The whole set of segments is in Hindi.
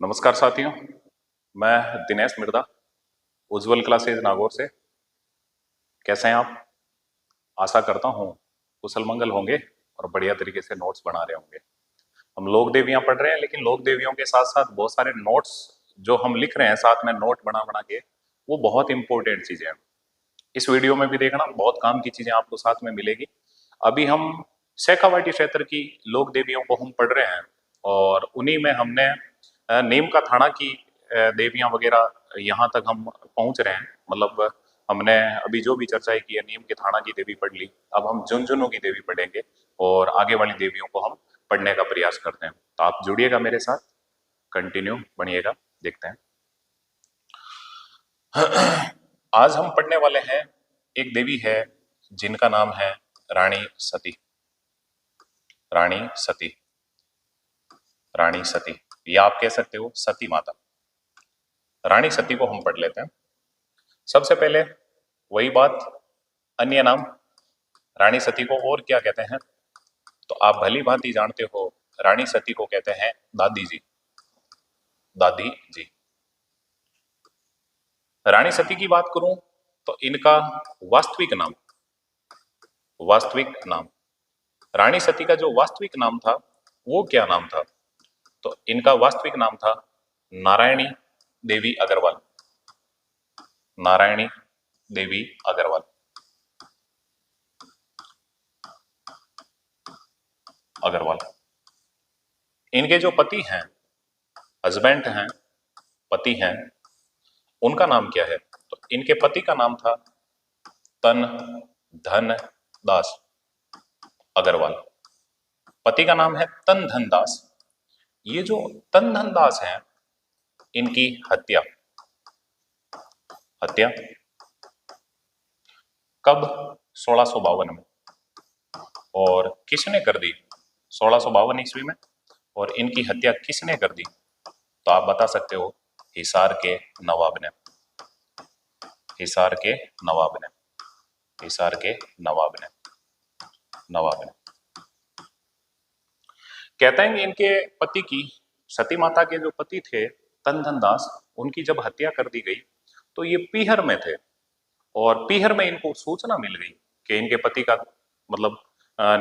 नमस्कार साथियों, मैं दिनेश मिर्दा, उज्जवल क्लासेज नागौर से। कैसे हैं आप? आशा करता हूँ कुशल मंगल होंगे और बढ़िया तरीके से नोट्स बना रहे होंगे। हम लोक देवियां पढ़ रहे हैं, लेकिन लोक देवियों के साथ साथ बहुत सारे नोट्स जो हम लिख रहे हैं साथ में नोट बना बना के, वो बहुत इंपॉर्टेंट चीजें हैं। इस वीडियो में भी देखना, बहुत काम की चीजें आपको साथ में मिलेगी। अभी हम शेखावाटी क्षेत्र की लोक देवियों को हम पढ़ रहे हैं और उन्हीं में हमने नीम का थाना की देवियां वगैरह यहाँ तक हम पहुंच रहे हैं। मतलब हमने अभी जो भी चर्चाएं की है, नीम के थाना की देवी पढ़ ली, अब हम झुंझुनू की देवी पढ़ेंगे और आगे वाली देवियों को हम पढ़ने का प्रयास करते हैं। तो आप जुड़िएगा मेरे साथ, कंटिन्यू बनिएगा, देखते हैं। आज हम पढ़ने वाले हैं, एक देवी है जिनका नाम है रानी सती। रानी सती, रानी सती, या आप कह सकते हो सती माता। रानी सती को हम पढ़ लेते हैं। सबसे पहले वही बात, अन्य नाम रानी सती को और क्या कहते हैं? तो आप भली भांति जानते हो, रानी सती को कहते हैं दादी जी। दादी जी। रानी सती की बात करूं तो इनका वास्तविक नाम, वास्तविक नाम, रानी सती का जो वास्तविक नाम था वो क्या नाम था? तो इनका वास्तविक नाम था नारायणी देवी अग्रवाल। नारायणी देवी अग्रवाल। अग्रवाल। इनके जो पति हैं, हस्बैंड हैं, पति हैं, उनका नाम क्या है? तो इनके पति का नाम था तन धन दास अग्रवाल। पति का नाम है तन धन दास। ये जो तन धन दास हैं, इनकी हत्या, हत्या कब? 1652 में। और किसने कर दी? 1652 ईस्वी में। और इनकी हत्या किसने कर दी? तो आप बता सकते हो, हिसार के नवाब ने। हिसार के नवाब ने। हिसार के नवाब ने। नवाब ने। कहते हैं कि इनके पति की, सती माता के जो पति थे तन धन दास, उनकी जब हत्या कर दी गई तो ये पीहर में थे और पीहर में इनको सूचना मिल गई कि इनके पति का मतलब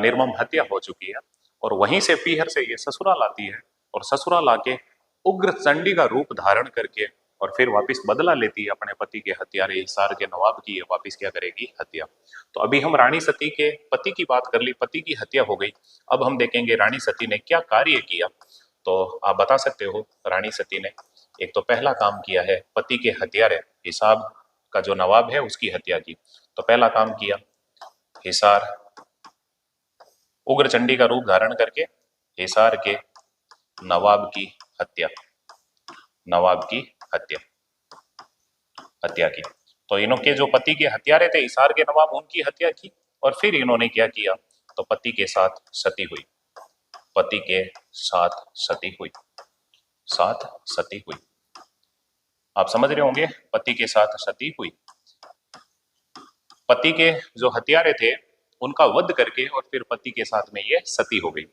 निर्मम हत्या हो चुकी है। और वहीं से पीहर से ये ससुराल आती है और ससुराल आके उग्र चंडी का रूप धारण करके और फिर वापस बदला लेती है अपने पति के हत्यारे हिसार के नवाब की, वापस क्या करेगी? हत्या। तो अभी हम रानी सती के पति की बात कर ली, पति की हत्या हो गई। अब हम देखेंगे रानी सती ने क्या कार्य किया। तो आप बता सकते हो, रानी सती ने एक तो पहला काम किया है, पति के हत्यारे हिसाब का जो नवाब है उसकी हत्या की। तो पहला काम किया, हिसार, उग्र चंडी का रूप धारण करके हिसार के नवाब की हत्या, नवाब की हत्या, हत्या की। तो इनके जो पति के हत्यारे थे हिसार के नवाब, उनकी हत्या की। और फिर इन्होंने क्या किया? तो पति के साथ सती हुई। पति के साथ सती हुई। साथ सती हुई। आप समझ रहे होंगे, पति के साथ सती हुई। पति के जो हत्यारे थे उनका वध करके और फिर पति के साथ में ये सती हो गई।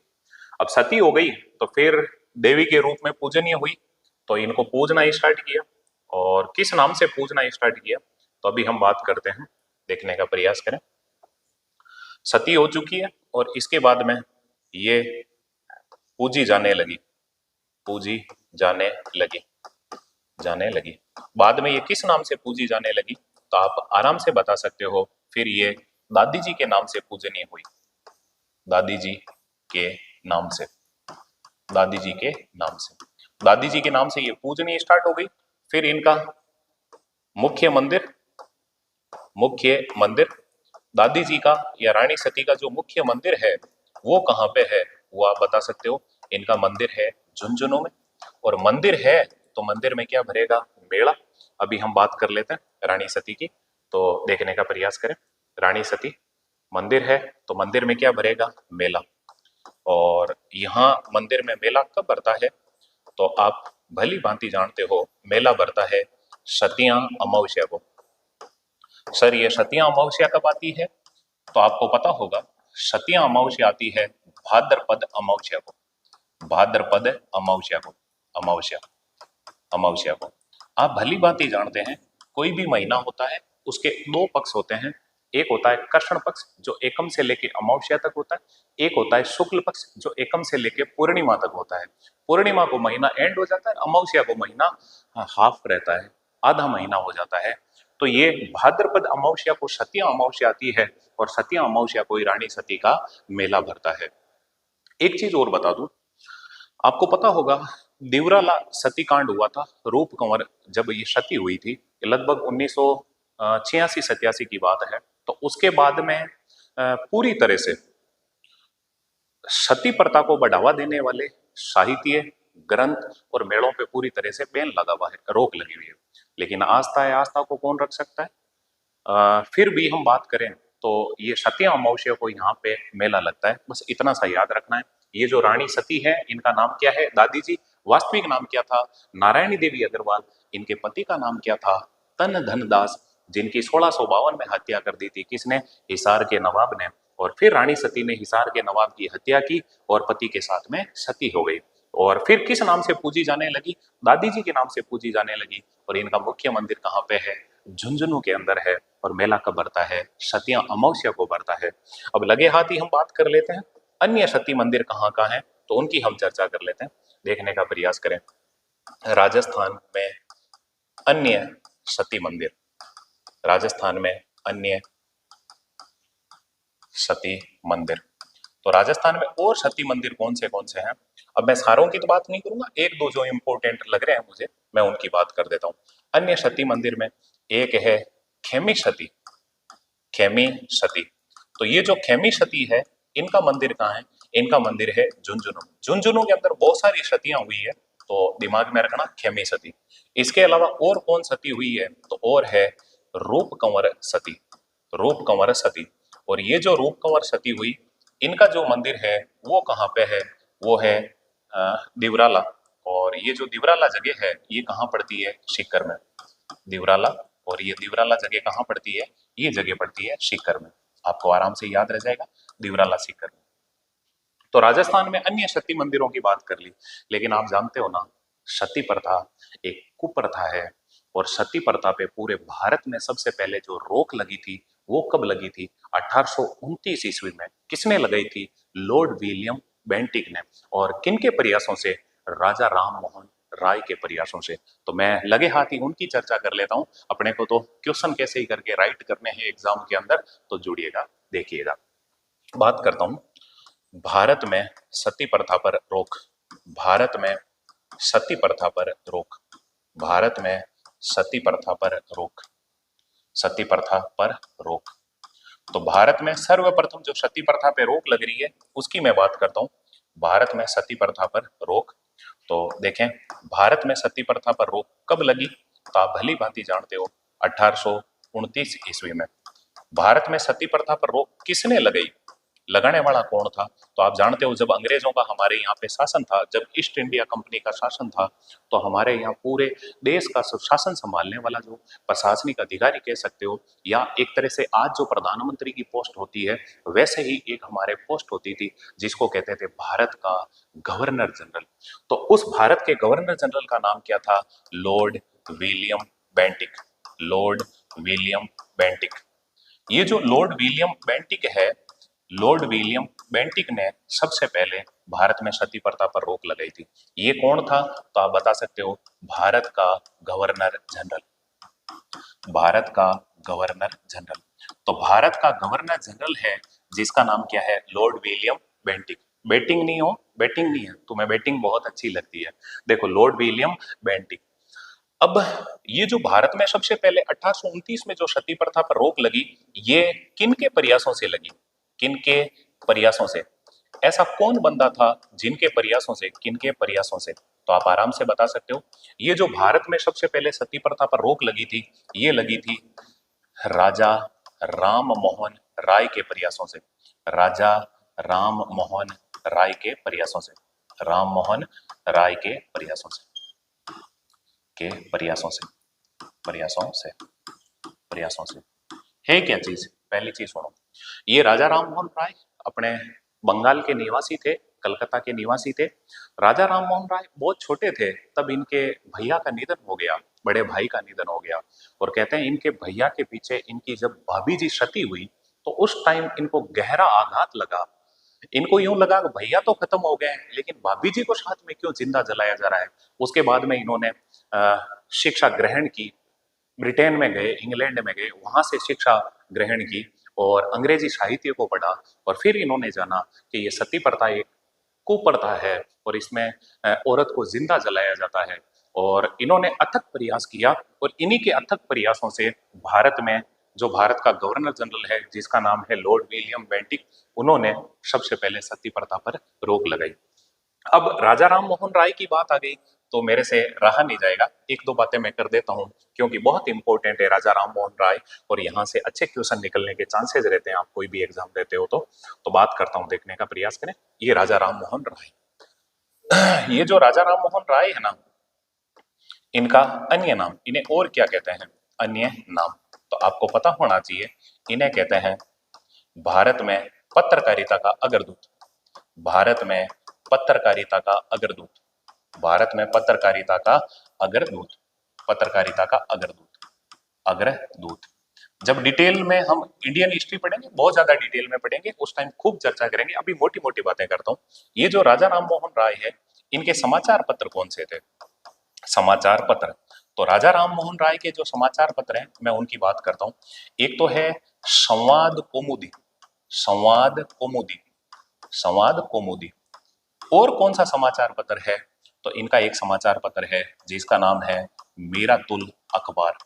अब सती हो गई तो फिर देवी के रूप में पूजनीय हुई, तो इनको पूजना स्टार्ट किया। और किस नाम से पूजना स्टार्ट किया? तो अभी हम बात करते हैं, देखने का प्रयास करें। सती हो चुकी है और इसके बाद में ये पूजी जाने लगी। पूजी जाने लगी। जाने लगी। बाद में ये किस नाम से पूजी जाने लगी? तो आप आराम से बता सकते हो, फिर ये दादी जी के नाम से पूजनीय हुई। दादी जी के नाम से। दादी जी के नाम से। दादी जी के नाम से ये पूजनीय स्टार्ट हो गई। फिर इनका मुख्य मंदिर, मुख्य मंदिर दादी जी का या रानी सती का जो मुख्य मंदिर है वो कहाँ पे है? वो आप बता सकते हो, इनका मंदिर है झुंझुनू में। और मंदिर है तो मंदिर में क्या भरेगा? मेला। अभी हम बात कर लेते हैं रानी सती की, तो देखने का प्रयास करें। रानी सती मंदिर है तो मंदिर में क्या भरेगा? मेला। और यहाँ मंदिर में मेला कब भरता है? तो आप भली भांति जानते हो, मेला भरता है सतिया अमावस्या को। सर ये सतिया अमावस्या कब आती है? तो आपको पता होगा, सतिया अमावस्या आती है भाद्रपद अमावस्या को। भाद्रपद अमावस्या को। अमावस्या। अमावस्या को। आप भली भांति जानते हैं कोई भी महीना होता है उसके दो पक्ष होते हैं। एक होता है कृष्ण पक्ष जो एकम से लेके अमावस्या तक होता है, एक होता है शुक्ल पक्ष जो एकम से लेके पूर्णिमा तक होता है। पूर्णिमा को महीना एंड हो जाता है, अमावस्या को महीना हाफ रहता है, आधा महीना हो जाता है। तो ये भाद्रपद अमावस्या को सतिया अमावस्या आती है और सतिया अमावस्या को ही रानी सती का मेला भरता है। एक चीज और बता दूं, आपको पता होगा दिवराला सती कांड हुआ था, रूप कंवर जब ये सती हुई थी, लगभग 1986 87 की बात है। तो उसके बाद में पूरी तरह से सती प्रथा को बढ़ावा देने वाले साहित्य, ग्रंथ और मेलों पे पूरी तरह से बैन लगा हुआ है, रोक लगी हुई है। लेकिन आस्था है, आस्था को कौन रख सकता है। फिर भी हम बात करें तो ये सतिया अमावस्या को यहाँ पे मेला लगता है, बस इतना सा याद रखना है। ये जो रानी सती है इनका नाम क्या है, दादी जी वास्तविक नाम क्या था, नारायणी देवी अग्रवाल। इनके पति का नाम क्या था, तन धन दास, जिनकी 1652 में हत्या कर दी थी किसने, हिसार के नवाब ने। और फिर रानी सती ने हिसार के नवाब की हत्या की और पति के साथ में सती हो गई। और फिर किस नाम से पूजी जाने लगी, दादी जी के नाम से पूजी जाने लगी। और इनका मुख्य मंदिर कहाँ पे है, झुंझुनू के अंदर है। और मेला कब भरता है, सतिया अमावस्या को भरता है। अब लगे हाथ ही हम बात कर लेते हैं अन्य सती मंदिर कहाँ कहाँ हैं, तो उनकी हम चर्चा कर लेते हैं, देखने का प्रयास करें। राजस्थान में अन्य सती मंदिर, राजस्थान में अन्य सती मंदिर। तो राजस्थान में और सती मंदिर कौन से हैं। अब मैं सारों की तो बात नहीं करूंगा, एक दो जो इंपॉर्टेंट लग रहे हैं मुझे मैं उनकी बात कर देता हूं। अन्य सती मंदिर में एक है खेमी सती, खेमी सती। तो ये जो खेमी सती है इनका मंदिर कहाँ है, इनका मंदिर है झुंझुनू। झुंझुनू के अंदर बहुत सारी सतियां हुई है, तो दिमाग में रखना खेमी सती। इसके अलावा और कौन सती हुई है, तो और है रूप कंवर सती, रूप कंवर सती। और ये जो रूप कंवर सती हुई इनका जो मंदिर है वो कहाँ पे है, वो है दिवराला। और ये जो दिवराला जगह है ये कहाँ पड़ती है, सीकर में। दिवराला, और ये दिवराला जगह कहाँ पड़ती है, ये जगह पड़ती है सीकर में। आपको आराम से याद रह जाएगा, दिवराला सीकर में। तो राजस्थान में अन्य सती मंदिरों की बात कर ली, लेकिन आप जानते हो ना सती प्रथा एक कुप्रथा है। और सती प्रथा पे पूरे भारत में सबसे पहले जो रोक लगी थी वो कब लगी थी, 1829 ईस्वी में। किसने लगाई थी, लॉर्ड विलियम बेंटिक ने। और किनके प्रयासों से, राजा राम मोहन राय के प्रयासों से। तो मैं लगे हाथ ही उनकी चर्चा कर लेता हूं। अपने को तो क्वेश्चन कैसे ही करके राइट करने हैं एग्जाम के अंदर, तो जुड़िएगा देखिएगा। बात करता हूं भारत में सती प्रथा पर रोक, भारत में सती प्रथा पर रोक, भारत में सती प्रथा पर रोक, सती प्रथा पर रोक। तो भारत में सर्वप्रथम जो सती प्रथा पे रोक लग रही है उसकी मैं बात करता हूं, भारत में सती प्रथा पर रोक। तो देखें भारत में सती प्रथा पर रोक कब लगी, तो आप भली भांति जानते हो 1829 ईस्वी में। भारत में सती प्रथा पर रोक किसने लगाई, लगाने वाला कौन था, तो आप जानते हो जब अंग्रेजों का हमारे यहाँ पे शासन था, जब ईस्ट इंडिया कंपनी का शासन था, तो हमारे यहाँ पूरे देश का शासन संभालने वाला जो प्रशासनिक अधिकारी कह सकते हो, या एक तरह से आज जो प्रधानमंत्री की पोस्ट होती है वैसे ही एक हमारे पोस्ट होती थी जिसको कहते थे भारत का गवर्नर जनरल। तो उस भारत के गवर्नर जनरल का नाम क्या था, Lord William Bentinck, Lord William Bentinck. ये जो लॉर्ड विलियम बेंटिक है, लॉर्ड विलियम बेंटिक ने सबसे पहले भारत में सती प्रथा पर रोक लगाई थी। ये कौन था, तो आप बता सकते हो, भारत का गवर्नर जनरल, भारत का गवर्नर जनरल। तो भारत का गवर्नर जनरल है जिसका नाम क्या है, लॉर्ड विलियम बेंटिक। बेटिंग नहीं हो, बैटिंग नहीं है, तुम्हें बैटिंग बहुत अच्छी लगती है। देखो लॉर्ड विलियम बेंटिक। अब ये जो भारत में सबसे पहले 1829 में जो सती प्रथा पर रोक लगी, ये किन के प्रयासों से लगी, किन के प्रयासों से, ऐसा कौन बंदा था जिनके प्रयासों से, किन के प्रयासों से, तो आप आराम से बता सकते हो। ये जो भारत में सबसे पहले सती प्रथा पर रोक लगी थी, ये लगी थी राजा राम मोहन राय के प्रयासों से, राजा राम मोहन राय के प्रयासों से, राम मोहन राय के प्रयासों से, के प्रयासों से, प्रयासों से, प्रयासों से। है क्या चीज, पहली चीज सुनो, ये राजा राम मोहन राय अपने बंगाल के निवासी थे, कलकत्ता के निवासी थे। राजा राम मोहन राय बहुत छोटे थे तब इनके भैया का निधन हो गया, बड़े भाई का निधन हो गया। और कहते हैं इनके भैया के पीछे इनकी जब भाभी जी सती हुई तो उस टाइम इनको गहरा आघात लगा। इनको यूं लगा कि भैया तो खत्म हो गए लेकिन भाभी जी को साथ में क्यों जिंदा जलाया जा रहा है। उसके बाद में इन्होंने शिक्षा ग्रहण की, ब्रिटेन में गए, इंग्लैंड में गए, वहां से शिक्षा ग्रहण की और अंग्रेजी साहित्य को पढ़ा। और फिर इन्होंने जाना कि ये सती प्रथा एक कुप्रथा है और इसमें औरत को जिंदा जलाया जाता है। और इन्होंने अथक प्रयास किया और इन्हीं के अथक प्रयासों से भारत में जो भारत का गवर्नर जनरल है जिसका नाम है लॉर्ड विलियम बेंटिक, उन्होंने सबसे पहले सती प्रथा पर रोक लगाई। अब राजा राम मोहन राय की बात आ गई तो मेरे से रहा नहीं जाएगा, एक दो बातें मैं कर देता हूं क्योंकि बहुत इंपॉर्टेंट है राजा राम मोहन राय और यहाँ से अच्छे क्वेश्चन निकलने के चांसेस रहते हैं। आप कोई भी एग्जाम देते हो तो बात करता हूं, देखने का प्रयास करें। ये राजा राम मोहन राय, ये जो राजा राम मोहन राय है ना, इनका अन्य नाम, इन्हें और क्या कहते हैं, अन्य नाम तो आपको पता होना चाहिए। इन्हें कहते हैं भारत में पत्रकारिता का अग्रदूत, भारत में पत्रकारिता का अग्रदूत, भारत में पत्रकारिता का अग्रदूत, पत्रकारिता का अग्रदूत, अग्रदूत। जब डिटेल में हम इंडियन हिस्ट्री पढ़ेंगे, बहुत ज्यादा डिटेल में पढ़ेंगे, उस टाइम खूब चर्चा करेंगे। अभी मोटी मोटी बातें करता हूं। ये जो राजा राम मोहन राय है, इनके समाचार पत्र कौन से थे, समाचार पत्र। तो राजा राम मोहन राय के जो समाचार पत्र हैं मैं उनकी बात करता हूं। एक तो है संवाद कौमुदी, संवाद कौमुदी, संवाद कौमुदी। और कौन सा समाचार पत्र है, तो इनका एक समाचार पत्र है जिसका नाम है मेरा तुल अखबार,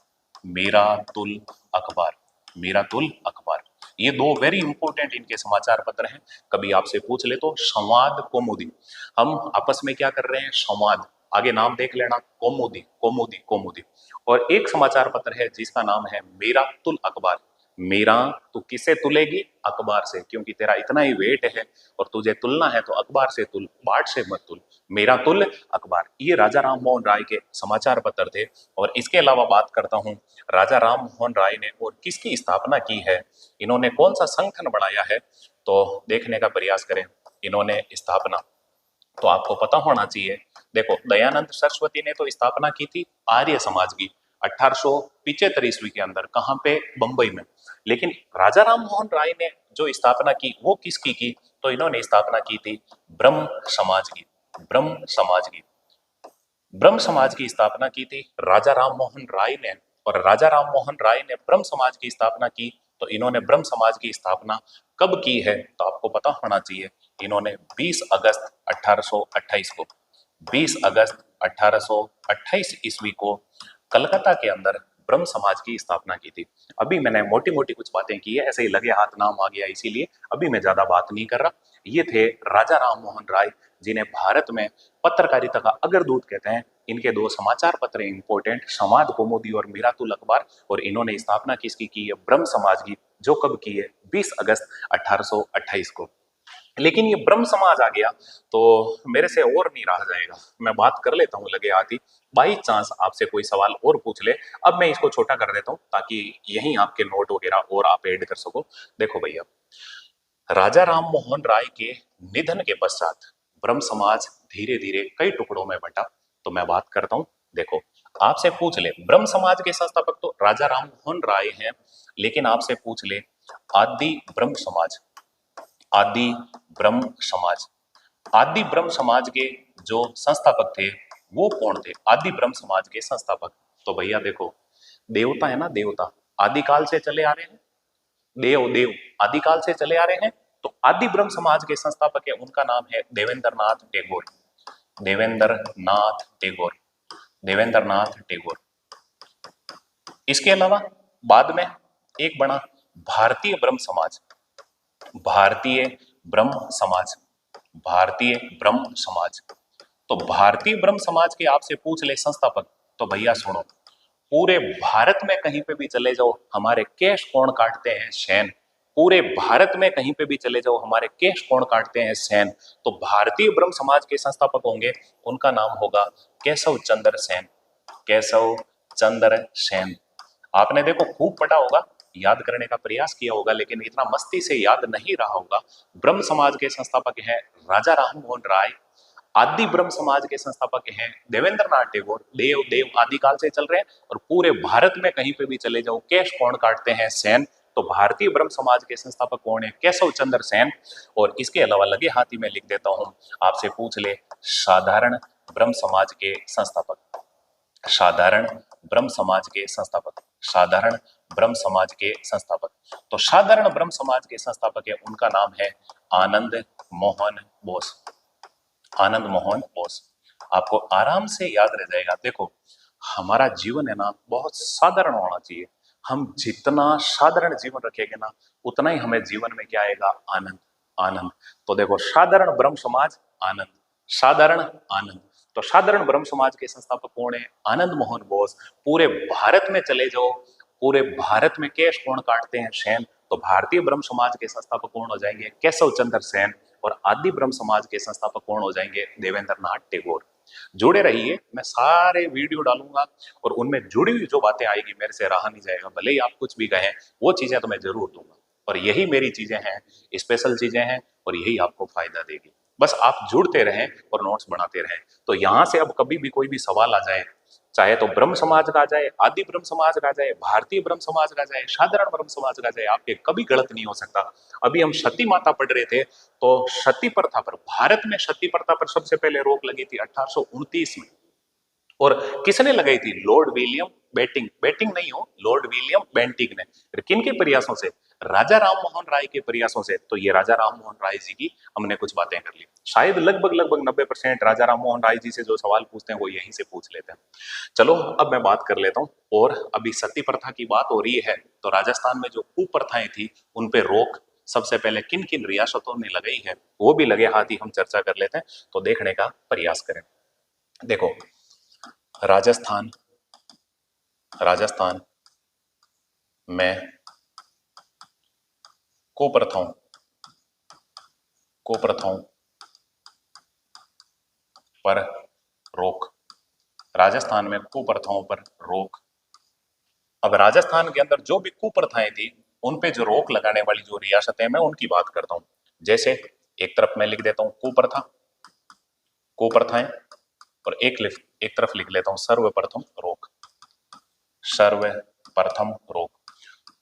मेरा तुल अखबार, मेरा तुल अखबार। ये दो वेरी इंपॉर्टेंट इनके समाचार पत्र हैं। कभी आपसे पूछ ले तो संवाद कौमुदी, हम आपस में क्या कर रहे हैं, संवाद, आगे नाम देख लेना, कौमुदी, कौमुदी, कौमुदी। और एक समाचार पत्र है जिसका नाम है मेरा तुल अखबार। मेरा तू किसे तुलेगी, अखबार से, क्योंकि तेरा इतना ही वेट है और तुझे तुलना है तो अखबार से तुल, बाट से मत तुल। मेरा तुल अखबार, ये राजा राम मोहन राय के समाचार पत्र थे। और इसके अलावा बात करता हूं राजा राम मोहन राय ने और किसकी स्थापना की है, इन्होंने कौन सा संगठन बनाया है, तो देखने का प्रयास करें। इन्होंने स्थापना तो आपको पता होना चाहिए। देखो दयानंद सरस्वती ने तो स्थापना की थी आर्य समाज की 1875 ईस्वी के अंदर, कहां पे, बंबई में। लेकिन राजा राम मोहन राय ने जो स्थापना की वो किसकी की, तो इन्होंने स्थापना की थी ब्रह्म समाज की, ब्रह्म समाज की, ब्रह्म समाज की स्थापना की थी राजा राम मोहन राय ने। और राजा राम मोहन राय ने ब्रह्म समाज की स्थापना की, तो इन्होंने ब्रह्म समाज की स्थापना कब की है, तो आपको पता होना चाहिए। इन्होंने 20 अगस्त 1828 को, 20 अगस्त 1828 ईस्वी को कलकत्ता के अंदर ब्रह्म समाज की स्थापना की थी। अभी मैंने मोटी मोटी कुछ बातें की है, ऐसे ही लगे हाथ नाम आ गया इसीलिए अभी मैं ज्यादा बात नहीं कर रहा। ये थे राजा राम मोहन राय, जिन्हें भारत में पत्रकारिता का अग्रदूत कहते हैं। इनके दो समाचार पत्र इंपॉर्टेंट, संवाद कौमुदी और मीरातुल अखबार। और इन्होंने स्थापना किसकी की है, ब्रह्म समाज की, जो कब की है, 20 अगस्त 1828 को। लेकिन ये ब्रह्म समाज आ गया तो मेरे से और नहीं रहा जाएगा, मैं बात कर लेता हूँ लगे हाथ ही। बाई चांस आपसे कोई सवाल और पूछ ले, अब मैं इसको छोटा कर देता हूँ ताकि यहीं आपके नोट वगैरह और आप ऐड कर सको। देखो भैया, राजा राम मोहन राय के निधन के पश्चात ब्रह्म समाज धीरे धीरे कई टुकड़ों में बंटा। तो मैं बात करता हूं, देखो आपसे पूछ ले, ब्रह्म समाज के संस्थापक तो राजा राम मोहन राय हैं, लेकिन आपसे पूछ ले आदि ब्रह्म समाज, आदि ब्रह्म समाज, आदि ब्रह्म समाज के जो संस्थापक थे वो कौन थे, आदि ब्रह्म समाज के संस्थापक। तो भैया देखो, देवता है ना, देवता आदिकाल से चले आ रहे हैं, देव देव आदिकाल से चले आ रहे हैं। तो आदि ब्रह्म समाज के संस्थापक है, उनका नाम है देवेंद्र नाथ टैगोर, देवेंद्र नाथ टैगोर, देवेंद्र नाथ टैगोर। इसके अलावा बाद में एक बना भारतीय ब्रह्म समाज, भारतीय ब्रह्म समाज, भारतीय ब्रह्म समाज। तो भारतीय ब्रह्म समाज के आपसे पूछ ले संस्थापक, तो भैया सुनो, पूरे भारत में कहीं पे भी चले जाओ हमारे केश कौन काटते हैं, सेन। पूरे भारत में कहीं पे भी चले जाओ हमारे केश कौन काटते हैं, सेन। तो भारतीय ब्रह्म समाज के संस्थापक होंगे, उनका नाम होगा केशव चंद्र सेन, केशव चंद्र सेन। आपने देखो खूब पढ़ा होगा याद करने का प्रयास किया होगा, लेकिन इतना मस्ती से याद नहीं रहा होगा। ब्रह्म समाज के संस्थापक हैं राजा राम मोहन राय। आदि ब्रह्म समाज के संस्थापक हैं देवेंद्र नाथ टैगोर। देव देव आदिकाल से चल रहे हैं, और पूरे भारत में कहीं पे भी चले जाओ कैश कौन काटते हैं? सेन। तो भारतीय ब्रह्म समाज के संस्थापक कौन है? केशव चंद्र सेन। और इसके अलावा लगे हाथी में लिख देता हूं, आपसे पूछ ले, साधारण ब्रह्म समाज के संस्थापक। साधारण ब्रह्म समाज के संस्थापक। साधारण ब्रह्म समाज के संस्थापक। तो साधारण ब्रह्म समाज के संस्थापक है, उनका नाम है आनंद मोहन बोस। आनंद मोहन बोस। आपको आराम से याद रह जाएगा। देखो, हमारा जीवन है ना, बहुत साधारण होना चाहिए। हम जितना साधारण जीवन रखेंगे ना, उतना ही हमें जीवन में क्या आएगा? आनंद। आनंद। तो देखो, साधारण ब्रह्म समाज, आनंद। साधारण, आनंद। तो साधारण ब्रह्म समाज के संस्थापक कौन है? आनंद मोहन बोस। पूरे भारत में चले जाओ, पूरे भारत में कैश कौन काटते हैं? सेन। तो भारतीय ब्रह्म समाज के संस्थापक कौन हो जाएंगे? केशव चंद्र सेन। और आदि ब्रह्म समाज के संस्थापक कौन हो जाएंगे? देवेंद्र नाथ टैगोर। जुड़े रहिए, मैं सारे वीडियो डालूंगा और उनमें जुड़ी हुई जो बातें आएगी, मेरे से रहा नहीं जाएगा। भले ही आप कुछ भी कहें, वो चीजें तो मैं जरूर दूंगा। और यही मेरी चीजें हैं, स्पेशल चीजें हैं, और यही आपको फायदा देगी। बस आप जुड़ते रहें और नोट्स बनाते रहें। तो यहां से अब कभी भी कोई भी सवाल आ जाए, चाहे तो ब्रह्म समाज का आ जाए, आदि ब्रह्म समाज का आ जाए, भारतीय ब्रह्म समाज का आ जाए, साधारण ब्रह्म समाज का आ जाए, आपके कभी गलत नहीं हो सकता। अभी हम सती माता पढ़ रहे थे, तो सती प्रथा पर, भारत में सती प्रथा पर सबसे पहले रोक लगी थी 1829 में। और किसने लगाई थी? Lord William Bentinck. बेंटिंक नहीं हो, लॉर्ड विलियम बेंटिंक ने। किन के प्रयासों से? राजा राम मोहन राय के प्रयासों से। तो ये राजा राम मोहन राय जी की हमने कुछ बातें कर ली। शायद लगभग लगभग 90% राजा राम मोहन राय जी से जो सवाल पूछते हैं वो यहीं से पूछ लेते हैं। चलो, अब मैं बात कर लेता हूँ। और अभी सती प्रथा की बात हो रही है, तो राजस्थान में जो कुप्रथाएं थी उन पे रोक सबसे पहले किन किन रियासतों ने लगाई है, वो भी लगे हाथ ही हम चर्चा कर लेते हैं, तो देखने का प्रयास करें। देखो, राजस्थान, राजस्थान में कुप्रथाओं, कुप्रथाओं पर रोक। राजस्थान में कुप्रथाओं पर रोक। अब राजस्थान के अंदर जो भी कुप्रथाएं थी, उन पे जो रोक लगाने वाली जो रियासतें, मैं उनकी बात करता हूं। जैसे एक तरफ मैं लिख देता हूं कुप्रथा, कुप्रथाएं, और एक तरफ लिख लेता हूं सर्वप्रथम रोक। सर्वप्रथम रोक।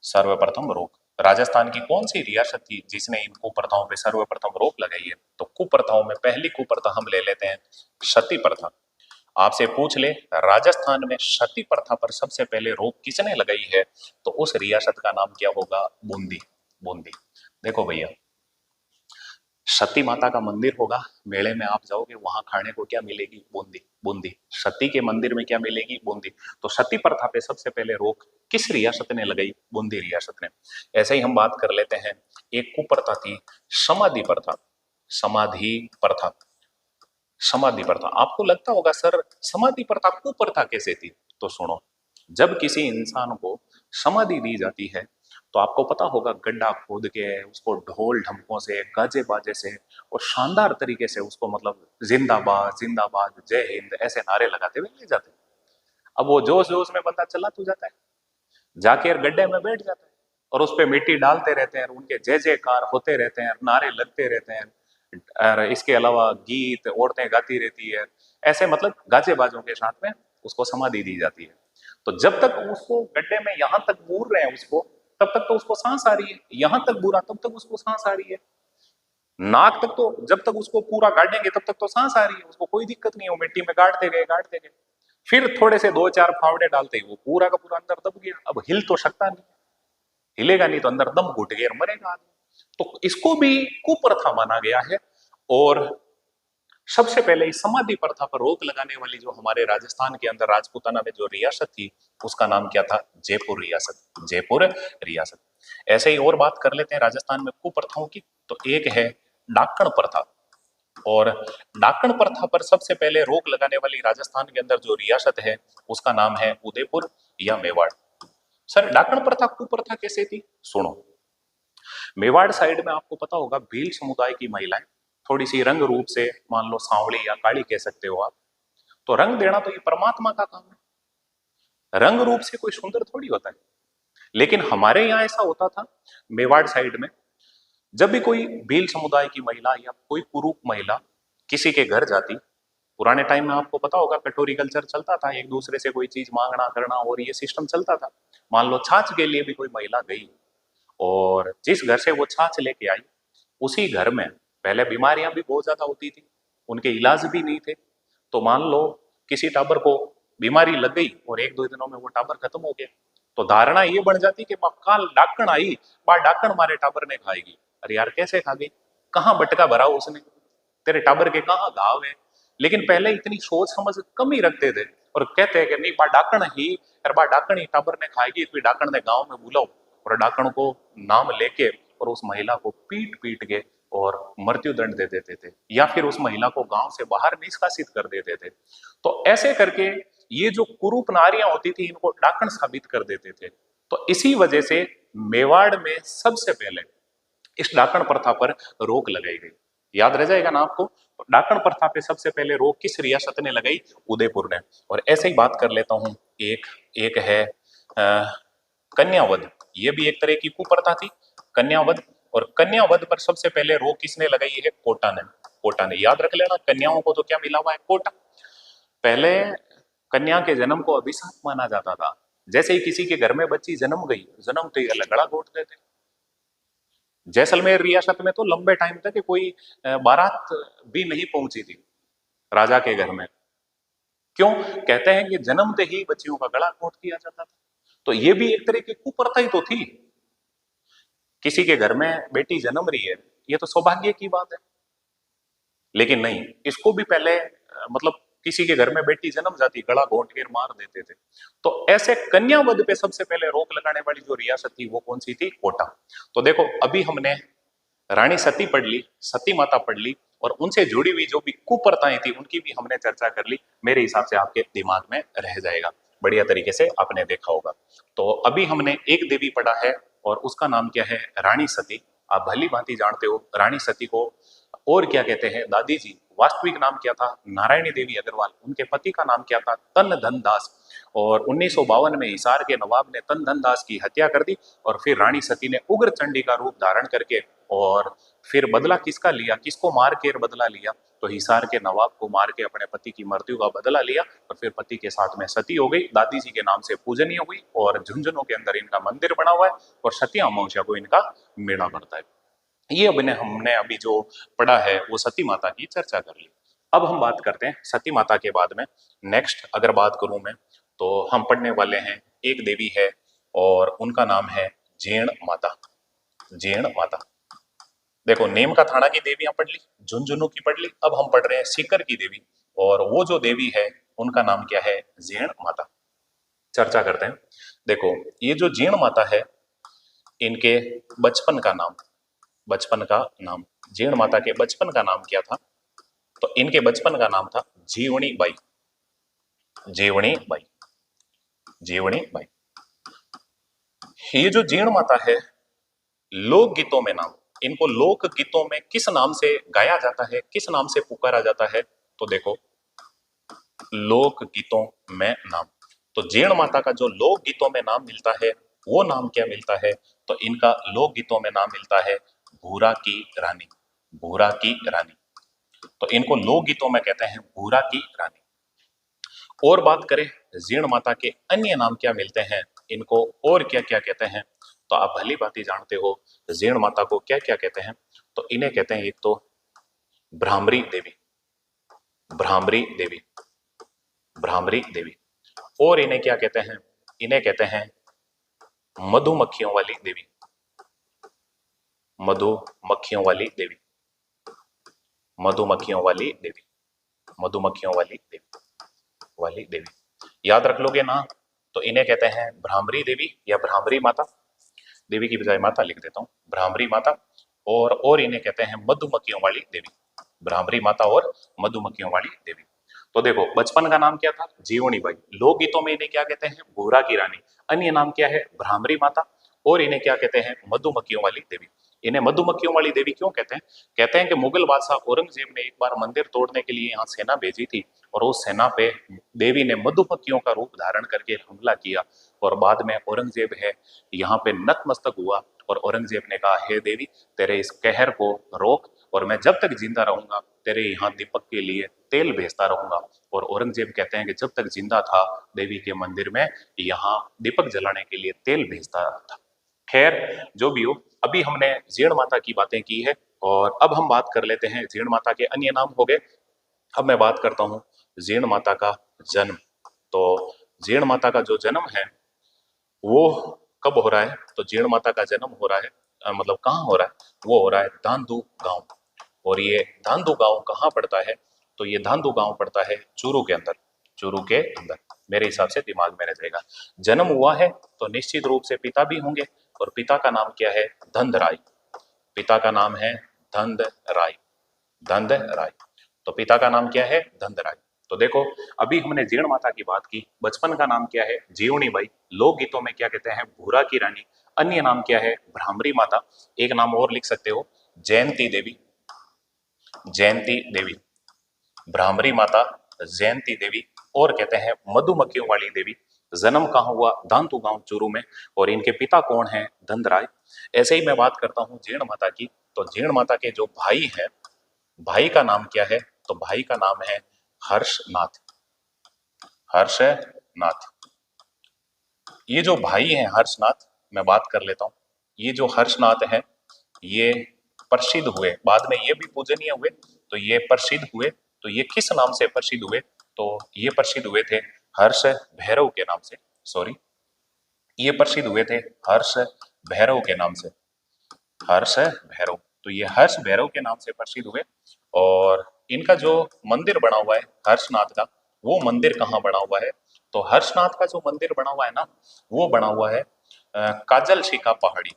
सर्वप्रथम रोक। राजस्थान की कौन सी रियासत थी जिसने इन कुप्रथाओं पे सर्वप्रथम रोक लगाई है? तो कुप्रथाओं में पहली कुप्रथा हम ले लेते हैं सती प्रथा। आपसे पूछ ले, राजस्थान में सती प्रथा पर सबसे पहले रोक किसने लगाई है? तो उस रियासत का नाम क्या होगा? बूंदी। बूंदी। देखो भैया, सती माता का मंदिर होगा, मेले में आप जाओगे, वहां खाने को क्या मिलेगी? बूंदी। बूंदी। सती के मंदिर में क्या मिलेगी? बूंदी। तो सती प्रथा पे सबसे पहले रोक किस रियासत ने लगाई? बूंदी रियासत ने। ऐसे ही हम बात कर लेते हैं, एक कुप्रथा थी समाधि प्रथा। समाधि प्रथा। समाधि प्रथा। आपको लगता होगा सर, समाधि प्रथा कुप्रथा कैसे थी? तो सुनो, जब किसी इंसान को समाधि दी जाती है, तो आपको पता होगा गड्ढा खोद के उसको ढोल ढमकों से, गाजे बाजे से और शानदार तरीके से उसको, मतलब जिंदाबाद जिंदाबाद, जय हिंद, ऐसे नारे लगाते हुए ले जाते हैं। अब वो जोश जोश में बंदा चला तो जाता है, जाके गड्ढे में बैठ जाता है, और उस पर मिट्टी डालते रहते हैं, उनके जय जयकार होते रहते हैं, नारे लगते रहते हैं। और इसके अलावा गीत औरतें गाती रहती है, ऐसे मतलब गाजे बाजों के साथ में उसको समाधि दी जाती है। तो जब तक उसको गड्ढे में यहां तक बूर रहे हैं उसको, तब तक तो उसको सांस आ रही है, यहां तक बूरा तब तक उसको सांस आ रही है, नाक तक तो जब तक उसको पूरा गाड़ेंगे तब तक तो सांस आ रही है, उसको कोई दिक्कत नहीं है। वो मिट्टी में गाड़ते गए गाड़ते गए, फिर थोड़े से दो चार फावड़े डालते ही वो पूरा का पूरा अंदर दब गया। अब हिल तो सकता नहीं, हिलेगा नहीं तो अंदर दम घुट गया, मरेगा आदमी। तो इसको भी कुप्रथा माना गया है। और सबसे पहले इस समाधि प्रथा पर रोक लगाने वाली जो हमारे राजस्थान के अंदर राजपूताना में जो रियासत थी, उसका नाम क्या था? जयपुर रियासत। जयपुर रियासत। ऐसे ही और बात कर लेते हैं राजस्थान में कुप्रथाओं की। तो एक है डाकण प्रथा। और डाकण प्रथा पर सबसे पहले रोक लगाने वाली राजस्थान के अंदर जो रियासत है, उसका नाम है उदयपुर या मेवाड़। सर, डाकण प्रथा कुप्रथा कैसे थी? सुनो, मेवाड़ साइड में आपको पता होगा, भील समुदाय की महिलाएं थोड़ी सी रंग रूप से, मान लो सांवली या काली कह सकते हो आप, तो रंग देना तो ये परमात्मा का काम है। रंग रूप से कोई सुंदर थोड़ी होता है। लेकिन हमारे यहाँ ऐसा होता था मेवाड़ साइड में, जब भी कोई भील समुदाय की महिला या कोई कुरूप महिला किसी के घर जाती, पुराने टाइम में आपको पता होगा कटोरी कल्चर चलता था, एक दूसरे से कोई चीज मांगना करना और ये सिस्टम चलता था। मान लो छाछ के लिए भी कोई महिला गई और जिस घर से वो छाछ लेके आई उसी घर में पहले बीमारियां भी बहुत ज्यादा होती थी, उनके इलाज भी नहीं थे। तो मान लो किसी टाबर को बीमारी लग गई और एक दो दिनों में वो टाबर खत्म हो गया, तो धारणा ये बन जाती कि काल डाकण आई, बा डाकण मारे टाबर ने खाएगी। अरे यार कैसे खा गई, कहाँ बटका भरा उसने, तेरे टाबर के कहाँ घाव है। लेकिन पहले इतनी सोच समझ कम ही रखते थे और कहते हैं कि नहीं बा डाकण ही, अरे बा डाकण ही टाबर ने खाएगी, फिर डाकण ने गांव में बुलाओ और डाकण को नाम लेके और उस महिला को पीट पीट के और मृत्यु दंड दे देते थे, या फिर उस महिला को गांव से बाहर निष्कासित कर देते थे। तो ऐसे करके ये जो कुरूप नारियां होती थी इनको डाकण साबित कर देते थे। तो इसी वजह से मेवाड़ में सबसे पहले इस डाकण प्रथा पर रोक लगाई गई। याद रह जाएगा ना आपको, तो डाकण प्रथा पे सबसे पहले रोक किस रियासत ने लगाई? उदयपुर ने। और ऐसे ही बात कर लेता हूं, एक एक है कन्यावध। ये भी एक तरह की कुप्रथा थी, कन्यावध। और कन्यावध पर सबसे पहले रोक किसने लगाई है? कोटा ने। कोटा ने, याद रख लेना, कन्याओं को तो क्या मिला हुआ है? कोटा। पहले कन्या के जन्म को अभिशाप माना जाता था। जैसे ही किसी के घर में बच्ची जन्म गई, जन्म तो ये गला घोटते थे। जैसलमेर रियासत में तो लंबे टाइम तक कोई बारात भी नहीं पहुंची थी राजा के घर में। क्यों? कहते हैं कि जन्मते ही बच्चियों का गला घोट दिया जाता था। तो ये भी एक तरह की कुप्रथा ही तो थी। किसी के घर में बेटी जन्म रही है, ये तो सौभाग्य की बात है। लेकिन नहीं, इसको भी पहले मतलब किसी के घर में बेटी जन्म जाती, गला घोंट कर मार देते थे। तो ऐसे कन्यावध पे सबसे पहले रोक लगाने वाली जो रियासत थी वो कौन सी थी? कोटा। तो देखो अभी हमने रानी सती पढ़ ली, सती माता पढ़ ली, और उनसे जुड़ी हुई जो भी कुप्रथाएं थी उनकी भी हमने चर्चा कर ली। मेरे हिसाब से आपके दिमाग में रह जाएगा, बढ़िया तरीके से आपने देखा होगा। तो अभी हमने एक देवी पढ़ा है और उसका नाम क्या है? रानी सती। आप भली भांति जानते हो रानी सती को और क्या कहते हैं? दादी जी। वास्तविक नाम क्या था? नारायणी देवी अग्रवाल। उनके पति का नाम क्या था? तन धन दास। और 1952 में हिसार के नवाब ने तन धन दास की हत्या कर दी और फिर रानी सती ने उग्र चंडी का रूप धारण करके और फिर बदला किसका लिया? किसको मार के बदला लिया? तो हिसार के नवाब को मार के अपने पति की मृत्यु का बदला लिया और फिर पति के साथ में सती हो गई। दादी जी के नाम से पूजनीय हुई और झुंझुनू के अंदर इनका मंदिर बना हुआ है और सती अमावस्या को इनका मेला पड़ता है। ये हमने अभी जो पढ़ा है वो सती माता की चर्चा कर ली। अब हम बात करते हैं सती माता के बाद में। नेक्स्ट अगर बात करूं मैं, तो हम पढ़ने वाले हैं एक देवी है और उनका नाम है जीण माता। जीण माता। देखो नेम का थाना की देवी हम पढ़ ली, झुंझुनू की पढ़ ली, अब हम पढ़ रहे हैं सीकर की देवी, और वो जो देवी है उनका नाम क्या है? जीण माता। चर्चा करते हैं। देखो ये जो जीण माता है, इनके बचपन का नाम, बचपन का नाम, जीण माता के बचपन का नाम क्या था? तो इनके बचपन का नाम था जीवनी बाई। जीवनी बाई। जीवनी बाई। ये जो जीण माता है, लोक गीतों में नाम, इनको लोक गीतों में किस नाम से गाया जाता है, किस नाम से पुकारा जाता है? तो देखो लोक गीतों में नाम, तो जीण माता का जो लोक गीतों में नाम मिलता है वो नाम क्या मिलता है? तो इनका लोक गीतों में नाम मिलता है भूरा की रानी। भूरा की रानी। तो इनको लोक गीतों में कहते हैं भूरा की रानी। और बात करें जीण माता के अन्य नाम क्या मिलते हैं इनको, और क्या क्या कहते हैं? तो आप भली भांति जानते हो जीण माता को क्या क्या कहते हैं। तो इन्हें कहते हैं एक तो भ्रामरी देवी। भ्रामरी देवी। भ्रामरी देवी। और इन्हें क्या कहते हैं? इन्हें कहते हैं मधुमक्खियों वाली देवी। मधुमक्खियों वाली देवी। मधुमक्खियों वाली देवी। मधुमक्खियों वाली देवी। वाली देवी। याद रख लोगे ना? तो इन्हें कहते हैं भ्रामरी देवी या भ्रामरी माता। देवी की बजाय माता लिख देता हूं, भ्रामरी माता। और इन्हें कहते हैं मधुमक्खियों वाली देवी। भ्रामरी माता और मधुमक्खियों वाली देवी। तो देखो बचपन का नाम क्या था? जीवनी बाई। लोकगीतों में इन्हें क्या कहते हैं? भूरा की रानी। अन्य नाम क्या है? भ्रामरी माता। और इन्हें क्या कहते हैं? मधुमक्खियों वाली देवी। इन्हें मधुमक्खियों वाली देवी क्यों कहते हैं? कहते हैं कि मुगल बादशाह औरंगजेब ने एक बार मंदिर तोड़ने के लिए यहाँ सेना भेजी थी और उस सेना पे देवी ने मधुमक्खियों का रूप धारण करके हमला किया और बाद में औरंगजेब है यहाँ पे नतमस्तक हुआ और औरंगजेब ने कहा, हे देवी तेरे इस कहर को रोक और मैं जब तक जिंदा रहूंगा तेरे यहाँ दीपक के लिए तेल भेजता रहूंगा। और औरंगजेब कहते हैं कि जब तक जिंदा था देवी के मंदिर में यहाँ दीपक जलाने के लिए तेल भेजता था। खैर जो भी हो, अभी हमने जीण माता की बातें की है और अब हम बात कर लेते हैं, जीण माता के अन्य नाम हो गए, अब मैं बात करता हूँ जीण माता का जन्म। तो जीण माता का जो जन्म है वो कब हो रहा है? तो जीण माता का जन्म हो रहा है मतलब कहाँ हो रहा है? वो हो रहा है धांधु गांव। और ये धांधु गांव कहाँ पड़ता है? तो ये धांधु गांव पड़ता है चूरू के अंदर। चूरू के अंदर मेरे हिसाब से दिमाग में रहेगा। जन्म हुआ है तो निश्चित रूप से पिता भी होंगे और पिता का नाम क्या है? धंध राय। पिता का नाम है धंध राय। धंध राय। तो पिता का नाम क्या है? धंध राय। तो देखो अभी हमने जीण माता की बात की, बचपन का नाम क्या है? जीवनी बाई। लोकगीतों में क्या कहते हैं? भूरा की रानी। अन्य नाम क्या है? भ्रामरी माता। एक नाम और लिख सकते हो, जयंती देवी। जयंती देवी, भ्रामरी माता, जयंती देवी। और कहते हैं मधुमक्खियों वाली देवी। जन्म कहाँ हुआ? धांधु गांव चूरू में। और इनके पिता कौन है? धंध राय। ऐसे ही मैं बात करता हूँ जीण माता की। तो जीण माता के जो भाई है, भाई का नाम क्या है? तो भाई का नाम है हर्षनाथ। हर्षनाथ। ये जो भाई है हर्षनाथ, मैं बात कर लेता हूं। ये जो हर्षनाथ है ये प्रसिद्ध हुए, बाद में ये भी पूजनीय हुए। तो ये प्रसिद्ध हुए, तो ये किस नाम से प्रसिद्ध हुए? तो ये प्रसिद्ध हुए थे हर्ष भैरव के नाम से। सॉरी, ये प्रसिद्ध हुए थे हर्ष भैरव के नाम से। हर्ष भैरव। तो ये हर्ष भैरव के नाम से प्रसिद्ध हुए। और इनका जो मंदिर बना हुआ है हर्षनाथ का, वो मंदिर कहाँ बना हुआ है? तो हर्षनाथ का जो मंदिर बना हुआ है ना, वो बना हुआ है काजल शिखा पहाड़ी।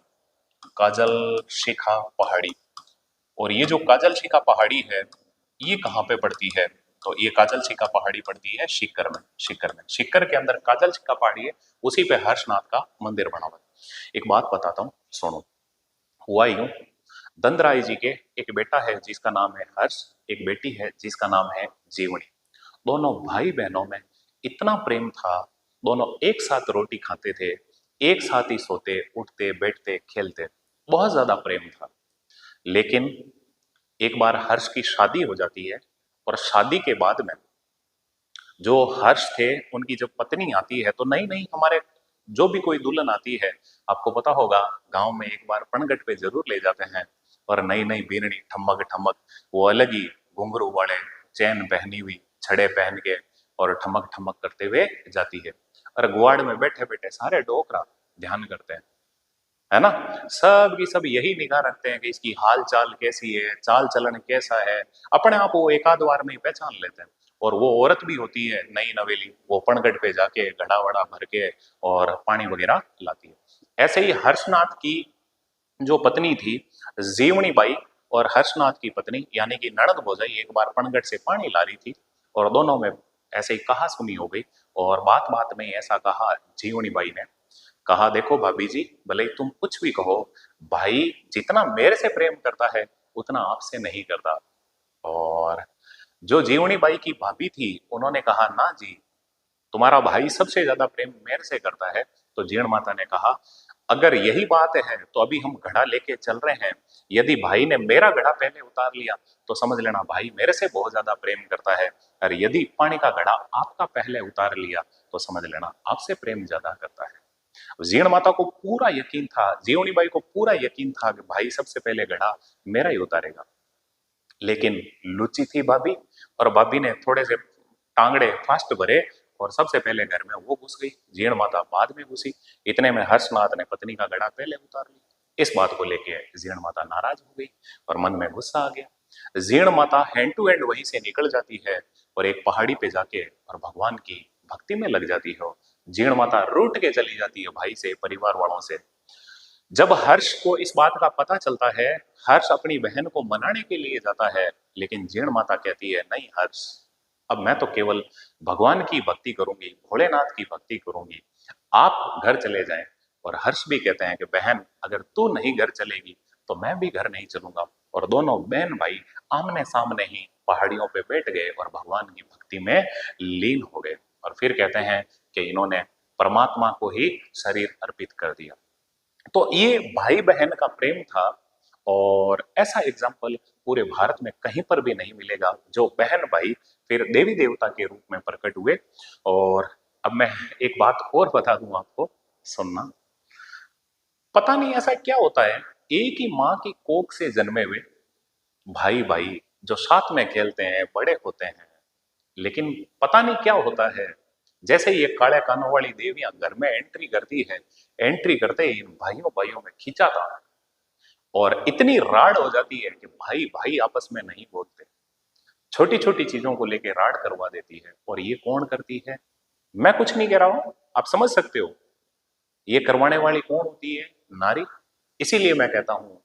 काजल शिखा पहाड़ी। और ये जो काजल शिखा पहाड़ी है ये कहाँ पे पड़ती है? तो ये काजल शिखा पहाड़ी पड़ती है सीकर में। सीकर में, सीकर के अंदर काजल शिखा पहाड़ी है, उसी पे हर्षनाथ का मंदिर बना हुआ है। एक बात बताता हूँ, सुनो। हुआ यूं, दंदराय जी के एक बेटा है जिसका नाम है हर्ष, एक बेटी है जिसका नाम है जीवनी। दोनों भाई बहनों में इतना प्रेम था, दोनों एक साथ रोटी खाते थे, एक साथ ही सोते उठते बैठते खेलते, बहुत ज्यादा प्रेम था। लेकिन एक बार हर्ष की शादी हो जाती है और शादी के बाद में जो हर्ष थे उनकी जब पत्नी आती है, तो नई नई हमारे जो भी कोई दुल्हन आती है, आपको पता होगा गांव में एक बार पनघट पे जरूर ले जाते हैं। और नई नई बीननी ठमक ठमक, वो अलग ही घुंघरू वाले चैन पहनी हुई, छड़े पहन के और ठमक ठमक करते हुए जाती है। और गुआड़ में बैठे बैठे सारे डोकरा ध्यान करते हैं, है ना। सब की सब यही निगाह रखते हैं कि इसकी हाल चाल कैसी है, चाल चलन कैसा है। अपने आप वो एक आध बार में ही पहचान लेते हैं। और वो औरत भी होती है नई नवेली, वो पनगढ़ पे जाके घड़ा वड़ा भर के और पानी वगैरह लाती है। ऐसे ही हर्षनाथ की जो पत्नी थी जीवनी बाई, और हर्षनाथ की पत्नी यानी कि ननद भौजाई एक बार पनगढ़ से पानी ला रही थी और दोनों में ऐसे ही कहा सुनी हो गई। और बात बात में ऐसा कहा जीवनी बाई ने, कहा देखो भाभी जी, भले ही तुम कुछ भी कहो, भाई जितना मेरे से प्रेम करता है उतना आपसे नहीं करता। और जो जीवनी बाई की भाभी थी उन्होंने कहा, ना जी, तुम्हारा भाई सबसे ज्यादा प्रेम मेरे से करता है। तो जीण माता ने कहा, अगर यही बात है तो अभी हम घड़ा लेके चल रहे हैं, यदि भाई ने मेरा घड़ा पहले उतार लिया तो समझ लेना भाई मेरे से बहुत ज्यादा प्रेम करता है, और यदि पानी का घड़ा आपका पहले उतार लिया तो समझ लेना आपसे प्रेम ज्यादा करता है। जीण माता को पूरा यकीन था, जीवनी बाई को पूरा यकीन था कि भाई सबसे पहले घड़ा मेरा ही उतारेगा। लेकिन लुच्ची थी भाभी, और भाभी ने थोड़े से टांगड़े फास्ट भरे और सबसे पहले घर में वो घुस गई, जीण माता बाद में घुसी। इतने में हर्षनाथ ने पत्नी का घड़ा पहले उतार लिया। इस बात को लेके जीण माता नाराज हो गई और मन में गुस्सा आ गया। Jeen Mata hand to hand वहीं से निकल जाती है और एक पहाड़ी पे जाके और भगवान की भक्ति में लग जाती है। जीण माता रूठ के चली जाती है भाई से, परिवार वालों से। जब हर्ष को इस बात का पता चलता है, हर्ष अपनी बहन को मनाने के लिए जाता है, लेकिन जीण माता कहती है, नहीं हर्ष, अब मैं तो केवल भगवान की भक्ति करूंगी, भोलेनाथ की भक्ति करूंगी, आप घर चले जाएं। और हर्ष भी कहते हैं कि बहन अगर तू नहीं घर चलेगी तो मैं भी घर नहीं चलूंगा। और दोनों बहन भाई आमने सामने ही पहाड़ियों पे बैठ गए और भगवान की भक्ति में लीन हो गए। और फिर कहते हैं कि इन्होंने परमात्मा को ही शरीर अर्पित कर दिया। तो ये भाई बहन का प्रेम था, और ऐसा एग्जाम्पल पूरे भारत में कहीं पर भी नहीं मिलेगा, जो बहन भाई फिर देवी देवता के रूप में प्रकट हुए। और अब मैं एक बात और बता दूं आपको, सुनना। पता नहीं ऐसा क्या होता है, एक ही माँ की कोख से जन्मे हुए भाई भाई जो साथ में खेलते हैं, बड़े होते हैं, लेकिन पता नहीं क्या होता है, जैसे ही ये काले कानों वाली देवियां घर में एंट्री करती है, एंट्री करते ही इन भाइयों भाइयों में खींचाता, और इतनी राड़ हो जाती है कि भाई भाई आपस में नहीं बोलते, छोटी छोटी चीजों को लेके राड़ करवा देती है। और ये कौन करती है? मैं कुछ नहीं कह रहा हूं, आप समझ सकते हो ये करवाने वाली कौन होती है? नारी। इसीलिए मैं कहता हूं,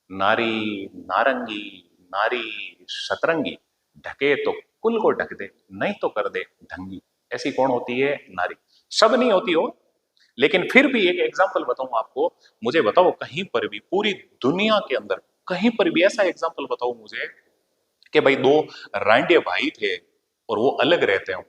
नारी नारंगी, नारी शतरंगी, ढके तो कुल को ढक दे, नहीं तो कर दे ढंगी। ऐसी कौन होती है? नारी। सब नहीं होती हो, लेकिन फिर भी एक एग्जाम्पल बताऊं आपको। मुझे बताओ कहीं पर भी पूरी दुनिया के अंदर कहीं पर भी ऐसा एग्जाम्पल बताओ मुझे कि भाई दो रांडे भाई थे और वो अलग रहते हो।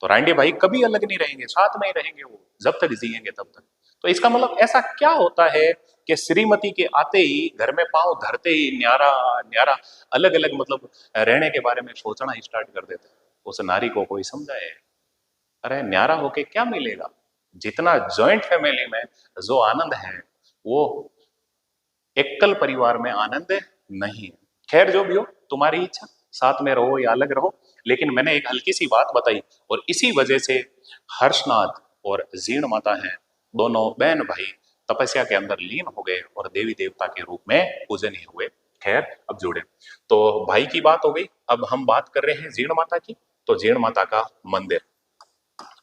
तो रांडे भाई कभी अलग नहीं रहेंगे, साथ में ही रहेंगे वो, जब तक जिएंगे तब तक। तो इसका मतलब ऐसा क्या होता है कि श्रीमती के आते ही, घर में पांव धरते ही न्यारा न्यारा अलग अलग मतलब रहने के बारे में सोचना ही स्टार्ट कर देते हैं। उस नारी को कोई समझाए, अरे न्यारा होके क्या मिलेगा? जितना जॉइंट फैमिली में जो आनंद है, वो एकल परिवार में आनंद नहीं है। खैर जो भी हो, तुम्हारी इच्छा, साथ में रहो या अलग रहो, लेकिन मैंने एक हल्की सी बात बताई, और इसी वजह से हर्षनाथ और जीर्ण माता हैं, दोनों बहन भाई तपस्या के अंदर लीन हो गए और देवी देवता के रूप में पूजनीय हुए। खैर अब जुड़े, तो भाई की बात हो गई, अब हम बात कर रहे हैं जीर्ण माता की। तो जीर्ण माता का मंदिर,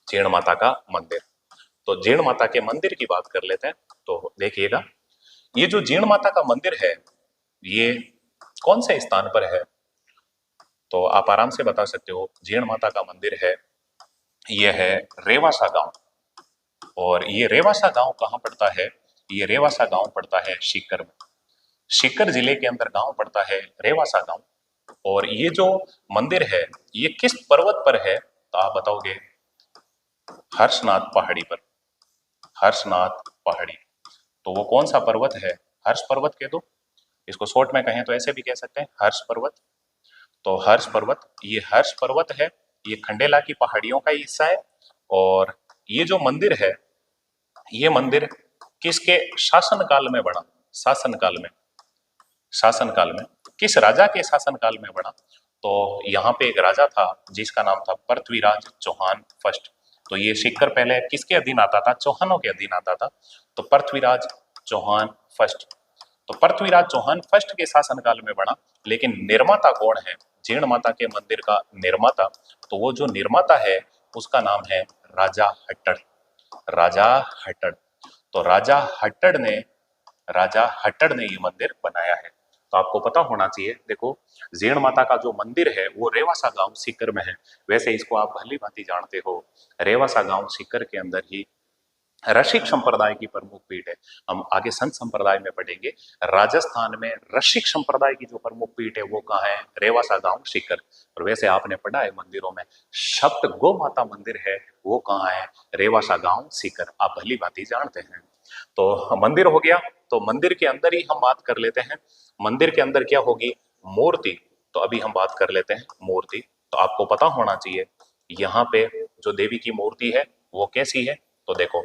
जीर्ण माता का मंदिर, तो जीर्ण माता के मंदिर की बात कर लेते हैं। तो देखिएगा, ये जो जीर्ण माता का मंदिर है, ये कौन से स्थान पर है? तो आप आराम से बता सकते हो। जीर्ण माता का मंदिर है, ये है रेवासा गांव। और ये रेवासा गांव कहाँ पड़ता है? ये रेवासा गांव पड़ता है सीकर में। सीकर जिले के अंदर गांव पड़ता है रेवासा गांव। और ये जो मंदिर है, ये किस पर्वत पर है? तो आप बताओगे हर्षनाथ पहाड़ी पर। हर्षनाथ पहाड़ी, तो वो कौन सा पर्वत है? हर्ष पर्वत कह दो, इसको शॉर्ट में कहें तो ऐसे भी कह सकते हैं, हर्ष पर्वत। तो हर्ष पर्वत, ये हर्ष पर्वत है, ये खंडेला की पहाड़ियों का ही हिस्सा है। और ये जो मंदिर है, ये मंदिर किसके शासन काल में बना? शासन काल में, शासन काल में किस राजा के शासन काल में बना? तो यहाँ पे एक राजा था जिसका नाम था पृथ्वीराज चौहान फर्स्ट। तो ये सीकर पहले किसके अधीन आता था? चौहानों के अधीन आता था। तो पृथ्वीराज चौहान फर्स्ट, तो पृथ्वीराज चौहान फर्स्ट के शासनकाल में बना। लेकिन निर्माता कौन है जीर्ण माता के मंदिर का? निर्माता, तो वो जो निर्माता है उसका नाम है राजा हट्टड़। राजा हट्टड़, तो राजा हट्टड़ ने ये मंदिर बनाया है। तो आपको पता होना चाहिए। देखो, जीर्ण माता का जो मंदिर है वो रेवासा गांव सीकर में है। वैसे इसको आप भली भांति जानते हो, रेवासा गांव सीकर के अंदर ही रसिक संप्रदाय की प्रमुख पीठ है। हम आगे संत संप्रदाय में पढ़ेंगे। राजस्थान में रसिक संप्रदाय की जो प्रमुख पीठ है वो कहाँ है? रेवासा गांव सीकर। और वैसे आपने पढ़ा है मंदिरों में, सप्त गो माता मंदिर है, वो कहाँ है? रेवासा गांव सीकर। आप भली भांति जानते हैं। तो मंदिर हो गया, तो मंदिर के अंदर ही हम बात कर लेते हैं। मंदिर के अंदर क्या होगी? मूर्ति। तो अभी हम बात कर लेते हैं मूर्ति। तो आपको पता होना चाहिए, यहाँ पे जो देवी की मूर्ति है वो कैसी है? तो देखो,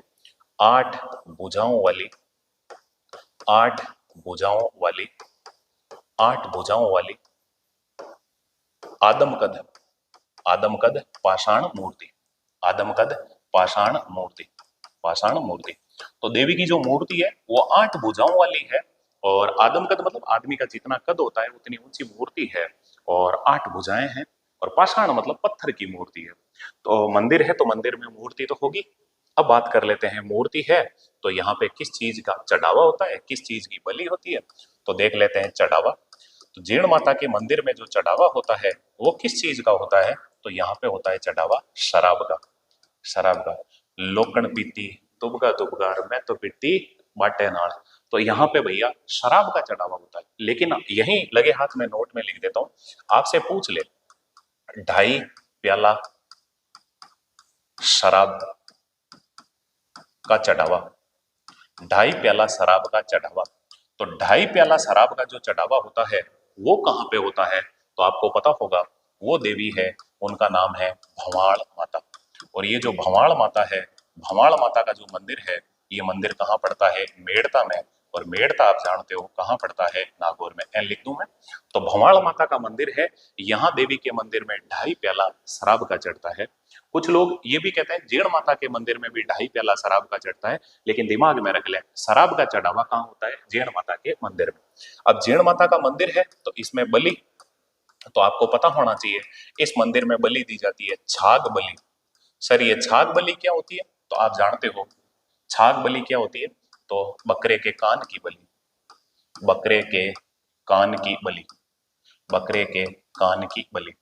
8 भुजाओं वाली, 8 भुजाओं वाली, 8 भुजाओं वाली आदमकद, आदमकद पाषाण मूर्ति, आदमकद पाषाण मूर्ति, पाषाण मूर्ति। तो देवी की जो मूर्ति है वो 8 भुजाओं वाली है। और आदमकद मतलब आदमी का जितना कद होता है उतनी ऊंची मूर्ति है, और 8 भुजाएं हैं। और पाषाण मतलब पत्थर की मूर्ति है। तो मंदिर है तो मंदिर में मूर्ति तो होगी। अब बात कर लेते हैं, मूर्ति है तो यहाँ पे किस चीज का चढ़ावा होता है, किस चीज की बलि होती है? तो देख लेते हैं चढ़ावा। तो जीर्ण माता के मंदिर में जो चढ़ावा होता है वो किस चीज का होता है? तो यहाँ पे होता है चढ़ावा शराब का, शराब का। लोकण पीती तुबगा तुबगार, मैं तो पीती बाटे नाल। तो यहाँ पे भैया शराब का चढ़ावा होता है। लेकिन यही लगे हाथ में नोट में लिख देता हूं, आपसे पूछ ले 2.5 प्याला शराब का चढ़ावा, 2.5 प्याला शराब का चढ़ावा। तो 2.5 प्याला शराब का जो चढ़ावा होता है वो कहाँ पे होता है? तो आपको पता होगा, वो देवी है, उनका नाम है भंवाड़ माता। और ये जो भंवाड़ माता है, भंवाड़ माता का जो मंदिर है, ये मंदिर कहाँ पड़ता है? मेड़ता में। और मेड़ता आप जानते हो कहाँ पड़ता है? नागौर में। एन लिख दूं मैं? तो भंवाड़ माता का मंदिर है, यहाँ देवी के मंदिर में 2.5 प्याला शराब का चढ़ता है। कुछ लोग ये भी कहते हैं जीण माता के मंदिर में भी 2.5 प्याला शराब का चढ़ता है, लेकिन दिमाग में रख लें, शराब का चढ़ावा कहाँ होता है? जीण माता के मंदिर में। अब जीण माता का मंदिर है तो इसमें बलि, तो आपको पता होना चाहिए, इस मंदिर में बलि दी जाती है छाग बलि। सर ये छाग बलि क्या होती है? तो आप जानते हो छाग बलि क्या होती है? तो बकरे के कान की बलि, बकरे के कान की बलि, बकरे के कान की बलि।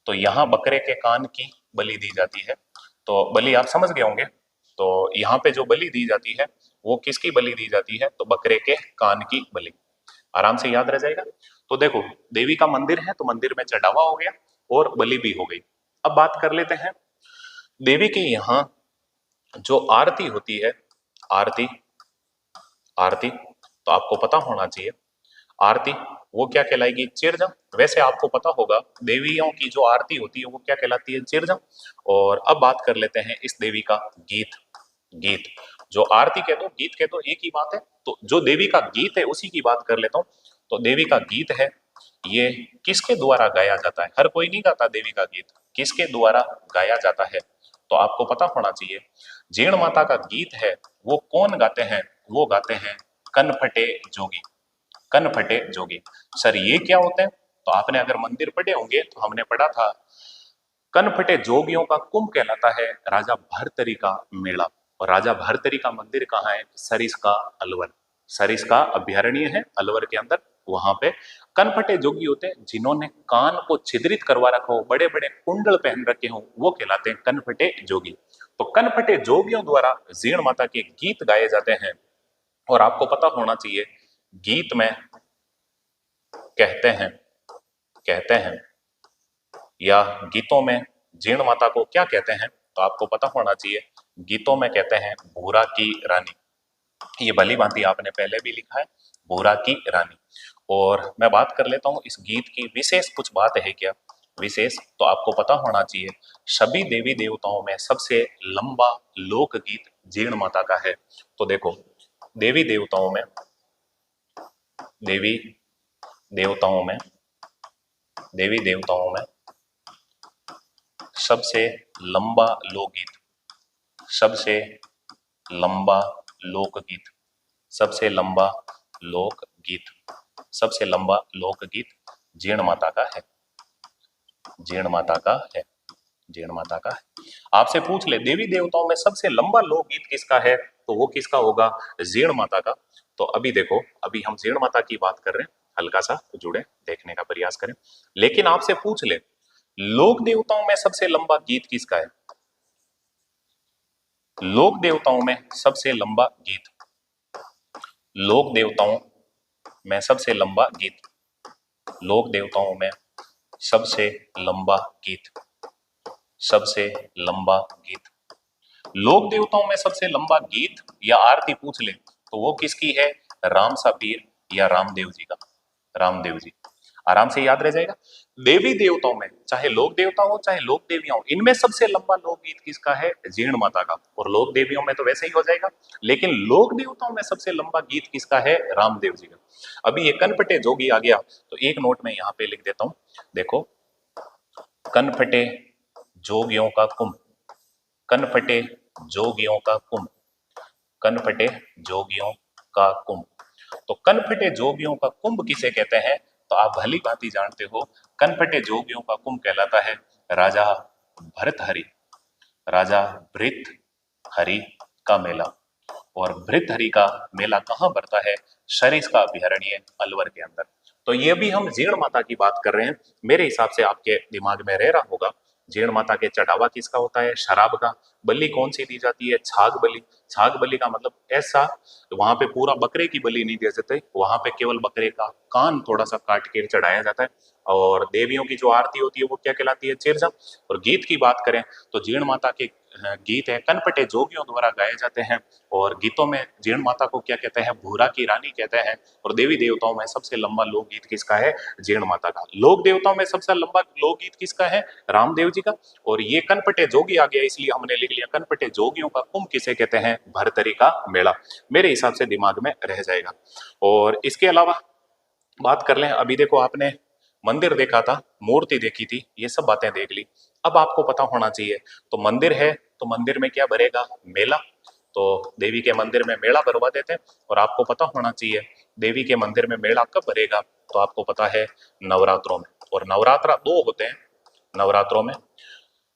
तो यहाँ बकरे के कान की बलि दी जाती है। तो बलि आप समझ गए होंगे। तो यहाँ पे जो बलि दी जाती है वो किसकी बलि दी जाती है? तो बकरे के कान की बलि। आराम से याद रह जाएगा। तो देखो, देवी का मंदिर है तो मंदिर में चढ़ावा हो गया और बलि भी हो गई। अब बात कर लेते हैं देवी के यहाँ जो आरती होती है, आरती, आरती तो आपको पता होना चाहिए, आरती वो क्या कहलाएगी? चिरजा। वैसे आपको पता होगा देवियों की जो आरती होती है वो क्या कहलाती है? चिरजा। और अब बात कर लेते हैं इस देवी का गीत। गीत, जो आरती कह दो गीत कह दो एक ही बात है। तो जो देवी का गीत है उसी की बात कर लेता हूं। तो देवी का गीत है, ये किसके द्वारा गाया जाता है? हर कोई नहीं गाता देवी का गीत, किसके द्वारा गाया जाता है? तो आपको पता होना चाहिए, जीण माता का गीत है वो कौन गाते हैं? वो गाते हैं कनफटे जोगी। कनफटे जोगी। सर ये क्या होते हैं? तो आपने अगर मंदिर पढ़े होंगे तो हमने पढ़ा था, कनफटे जोगियों का कुंभ कहलाता है राजा भरतरी का मेला। और राजा भरतरी का मंदिर कहाँ है? सरिस्का अलवर। सरिस्का अभ्यारण्य है अलवर के अंदर, वहां पे कनफटे जोगी होते हैं जिन्होंने कान को छिद्रित करवा रखा हो, बड़े बड़े कुंडल पहन रखे हो, वो कहलाते हैं कनफटे जोगी। तो कनफटे जोगियों द्वारा जीण माता के गीत गाए जाते हैं। और आपको पता होना चाहिए, गीत में कहते हैं, कहते हैं या गीतों में जीण माता को क्या कहते हैं? तो आपको पता होना चाहिए, गीतों में कहते हैं भूरा की रानी। ये भली भांति आपने पहले भी लिखा है, भूरा की रानी। और मैं बात कर लेता हूं इस गीत की विशेष कुछ बात है क्या? विशेष तो आपको पता होना चाहिए, सभी देवी देवताओं में सबसे लंबा लोकगीत जीण माता का है। तो देखो, देवी देवताओं में, देवी देवताओं में, देवी देवताओं में सबसे लंबा लोकगीत, सबसे लंबा लोकगीत, सबसे लंबा लोकगीत, सबसे लंबा लोकगीत जीण माता का है। जीण माता का है, जीण माता का है। आपसे पूछ ले देवी देवताओं में सबसे लंबा लोकगीत किसका है? तो वो किसका होगा? जीण माता का। तो अभी देखो, अभी हम जीण माता की बात कर रहे हैं, हल्का सा जुड़े देखने का प्रयास करें। लेकिन आपसे पूछ ले, लोक देवताओं में सबसे लंबा गीत किसका है? लोक देवताओं में सबसे लंबा गीत, लोक देवताओं में सबसे लंबा गीत, लोक देवताओं में सबसे लंबा गीत, सबसे लंबा गीत, लोक देवताओं में सबसे लंबा गीत या आरती पूछ ले तो वो किसकी है? राम सा पीर या रामदेव जी का, रामदेव जी। आराम से याद रह जाएगा। देवी देवताओं में, चाहे लोक देवता हो चाहे लोक देवियां हो, इनमें सबसे लंबा लोकगीत किसका है? जीण माता का। और लोक देवियों में तो वैसे ही हो जाएगा, लेकिन लोक देवताओं में सबसे लंबा गीत किसका है? रामदेव जी का। अभी ये कनपटे जोगी आ गया तो एक नोट में यहाँ पे लिख देता हूं, देखो, कनपटे जोगियों का कुंभ, कनपटे जोगियों का कुंभ, कनपटे जोगियों का कुंभ। तो कनपटे जोगियों का कुंभ किसे कहते हैं? तो आप भली भांति जानते हो, कनपटे जोगियों का कुंभ कहलाता है राजा भरतहरि, राजा भृतहरि का मेला। और भृतहरि का मेला कहाँ पड़ता है? सरिस्का अभ्यारण्य अलवर के अंदर। तो ये भी हम जीण माता की बात कर रहे हैं, मेरे हिसाब से आपके दिमाग में रह रहा होगा जीण माता के चढ़ावा किसका होता है? शराब का। बलि कौन सी दी जाती है? छाग बलि। छाग बलि का मतलब ऐसा, वहां पे पूरा बकरे की बलि नहीं दे जाते, वहां पे केवल बकरे का कान थोड़ा सा काट के चढ़ाया जाता है। और देवियों की जो आरती होती है वो क्या कहलाती है? चिरजम। और गीत की बात करें तो जीण माता के गीत है कनपटे जोगियों द्वारा गाए जाते हैं। और गीतों में जीण माता को क्या कहते हैं? भूरा की रानी कहते हैं। और देवी देवताओं में सबसे लंबा लोकगीत किसका है? जीण माता का। लोक देवताओं में सबसे लंबा लोकगीत किसका है? रामदेव जी का। और ये कनपटे जोगी आ गया इसलिए हमने लिख लिया कनपटे जोगियों का कुंभ किसे कहते हैं? भरतरी का मेला। मेरे हिसाब से दिमाग में रह जाएगा। और इसके अलावा बात कर लें, अभी देखो आपने मंदिर देखा था, मूर्ति देखी थी, ये सब बातें देख ली। अब आपको पता होना चाहिए, तो मंदिर है तो मंदिर में क्या भरेगा? मेला। तो देवी के मंदिर में मेला भरवा देते हैं। और आपको पता होना चाहिए देवी के मंदिर में मेला कब भरेगा? तो आपको पता है नवरात्रों में। और नवरात्रा दो होते हैं नवरात्रों में।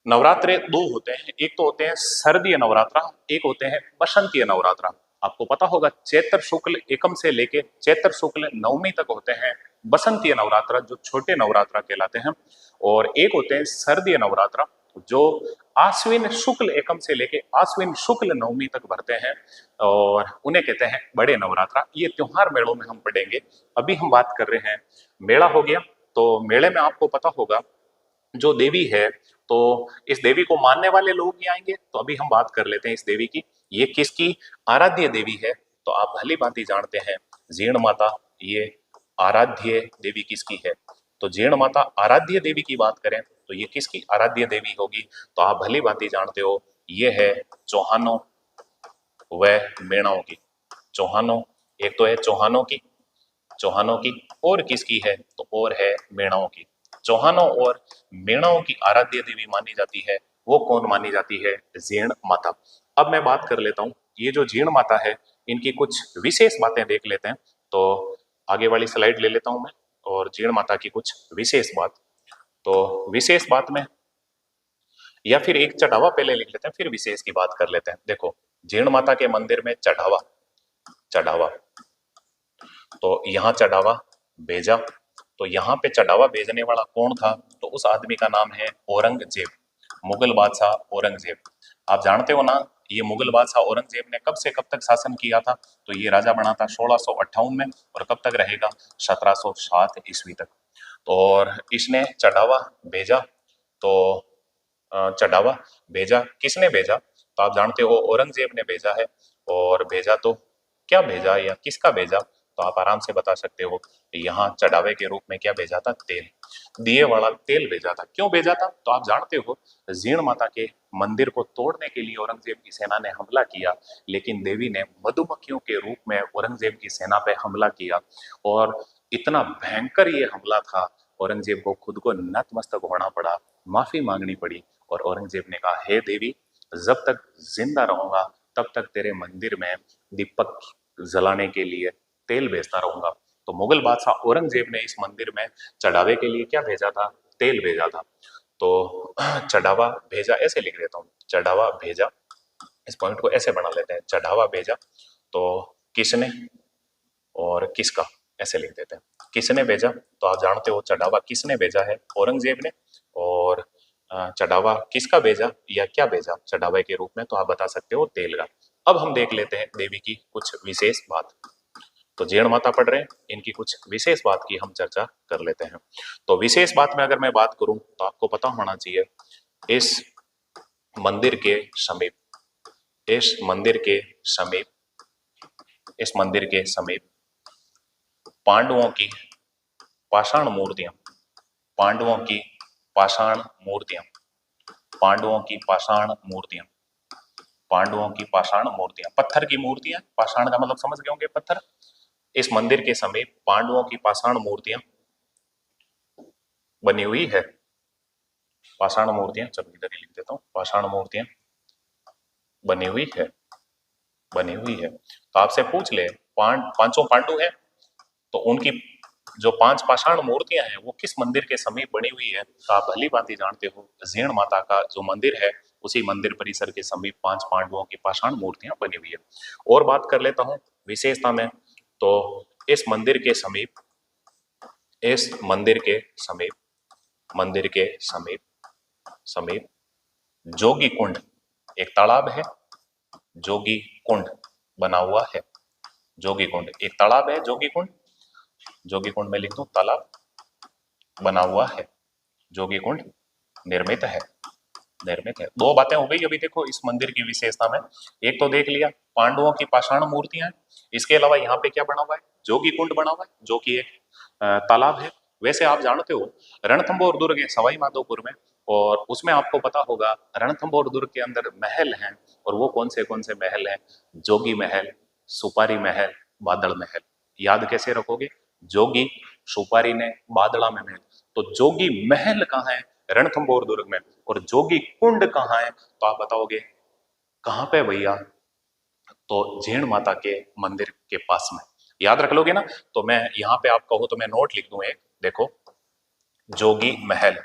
नवरात्रे दो होते हैं, एक तो होते हैं शारदीय नवरात्रा, एक होते हैं बसंतीय नवरात्रा। आपको पता होगा चैत्र शुक्ल एकम से लेके चैत्र शुक्ल नवमी तक होते हैं बसंतीय नवरात्रा, जो छोटे नवरात्रा कहलाते हैं। और एक होते हैं शारदीय नवरात्रा, जो आश्विन शुक्ल एकम से लेके आश्विन शुक्ल नवमी तक भरते हैं, और उन्हें कहते हैं बड़े नवरात्रा। ये त्योहार मेलों में हम पढ़ेंगे। अभी हम बात कर रहे हैं मेला हो गया। तो मेले में आपको पता होगा जो देवी है, तो इस देवी को मानने वाले लोग ही आएंगे। तो अभी हम बात कर लेते हैं इस देवी की, ये किसकी आराध्य देवी है? तो आप भली भांति जानते हैं जीण माता, ये आराध्य देवी किसकी है? तो जीण माता आराध्य देवी की बात करें तो ये किसकी आराध्य देवी होगी? तो आप भली भांति जानते हो ये है चौहानों व मेणाओं की। चौहानों, एक तो है चौहानों की, और किसकी है? तो और है मेणाओं की। चौहानों और मेणाओं की आराध्य देवी मानी जाती है, वो कौन मानी जाती है? जीण माता। अब मैं बात कर लेता हूँ, ये जो जीण माता है इनकी कुछ विशेष बातें देख लेते हैं। तो आगे वाली स्लाइड ले लेता हूं मैं, और जीण माता की कुछ विशेष बात। तो विशेष बात में, या फिर एक चढ़ावा पहले लिख लेते हैं फिर विशेष की बात कर लेते हैं। देखो जीण माता के मंदिर में चढ़ावा, चढ़ावा तो यहाँ चढ़ावा भेजा। तो यहाँ पे चढ़ावा भेजने वाला कौन था? तो उस आदमी का नाम है औरंगजेब, मुगल बादशाह औरंगजेब। आप जानते हो ना, ये मुगल बादशाह औरंगजेब ने कब से कब तक शासन किया था? तो ये राजा बना था 1658 में, और कब तक रहेगा? 1707 ईस्वी तक। तो और इसने चढ़ावा भेजा। तो चढ़ावा भेजा किसने भेजा? तो आप जानते हो औरंगजेब ने भेजा है। और भेजा तो क्या भेजा या किसका भेजा? तो आप आराम से बता सकते हो, यहाँ चढ़ावे के रूप में क्या भेजा था? तेल, दिए वाला तेल भेजा था। क्यों भेजा था? तो आप जानते हो जीण माता के मंदिर को तोड़ने के लिए औरंगजेब की सेना ने हमला किया, लेकिन देवी ने मधुमक्खियों के रूप में औरंगजेब की सेना पे हमला किया। और इतना भयंकर ये हमला था, औरंगजेब को खुद को नतमस्तक होना पड़ा, माफी मांगनी पड़ी। और औरंगजेब ने कहा, हे देवी, जब तक जिंदा रहूंगा तब तक तेरे मंदिर में दीपक जलाने के लिए तेल भेजता रहूंगा। तो मुगल बादशाह औरंगजेब ने इस मंदिर में चढ़ावे के लिए क्या भेजा था? तेल भेजा था। तो चढ़ावा भेजा ऐसे लिख देता हूँ, चढ़ावा भेजा, इस पॉइंट को ऐसे बना लेते हैं, चढ़ावा भेजा। तो किसने और किसका, ऐसे लिख देते हैं, किसने भेजा। तो आप जानते हो चढ़ावा किसने भेजा है? औरंगजेब ने। और चढ़ावा किसका भेजा या क्या भेजा चढ़ावे के रूप में? तो आप बता सकते हो तेल का। अब हम देख लेते हैं देवी की कुछ विशेष बात। तो जीण माता पढ़ रहे हैं, इनकी कुछ विशेष बात की हम चर्चा कर लेते हैं। तो विशेष बात में अगर मैं बात करूं तो आपको पता होना चाहिए इस मंदिर के समीप, इस मंदिर के समीप, इस मंदिर के समीप पांडवों की पाषाण मूर्तियां, पांडवों की पाषाण मूर्तियां, पांडवों की पाषाण मूर्तियां, पांडवों की पाषाण मूर्तियां, पत्थर की मूर्तियां, पाषाण का मतलब समझ गए होंगे पत्थर। इस मंदिर के समीप पांडवों की पाषाण मूर्तियां बनी हुई है। पाषाण मूर्तियां, चलो इधर ही लिख देता हूं, पाषाण मूर्तियां बनी हुई है, बनी हुई है। तो आपसे पूछ ले पांचों पांडु हैं, तो उनकी जो पांच पाषाण मूर्तियां हैं वो किस मंदिर के समीप बनी हुई है? तो आप भली भांति जानते हो जीण माता का जो मंदिर है उसी मंदिर परिसर के समीप पांच पांडवों की पाषाण मूर्तियां बनी हुई है। और बात कर लेता हूं विशेषता में। तो इस मंदिर के समीप, इस मंदिर के समीप, मंदिर के समीप, समीप जोगी कुंड, एक तालाब है, जोगी कुंड बना हुआ है। जोगी कुंड, एक तालाब है, जोगी कुंड, जोगी कुंड में लिख दूं तालाब बना हुआ है, जोगी कुंड निर्मित है, निर्मित है। दो बातें हो गई अभी देखो इस मंदिर की विशेषता में। एक तो देख लिया पांडवों की पाषाण मूर्तियां, इसके अलावा यहाँ पे क्या बना हुआ है, जोगी कुंड बना हुआ है, जो कि एक तालाब है। वैसे आप जानते हो रणथंभौर दुर्ग है सवाई माधोपुर में, और उसमें आपको पता होगा रणथंभौर दुर्ग के अंदर महल हैं, और वो कौन से महल हैं, जोगी महल, सुपारी महल, बादल महल। याद कैसे रखोगे, जोगी, सुपारी ने, बादला में महल। तो जोगी महल कहाँ है, रणथंभौर दुर्ग में, और जोगी कुंड कहाँ है, तो आप बताओगे कहाँ पे भैया, तो जीण माता के मंदिर के पास में। याद रख लोगे ना, तो मैं यहाँ पे आप कहो तो मैं नोट लिख दूं एक, देखो जोगी महल,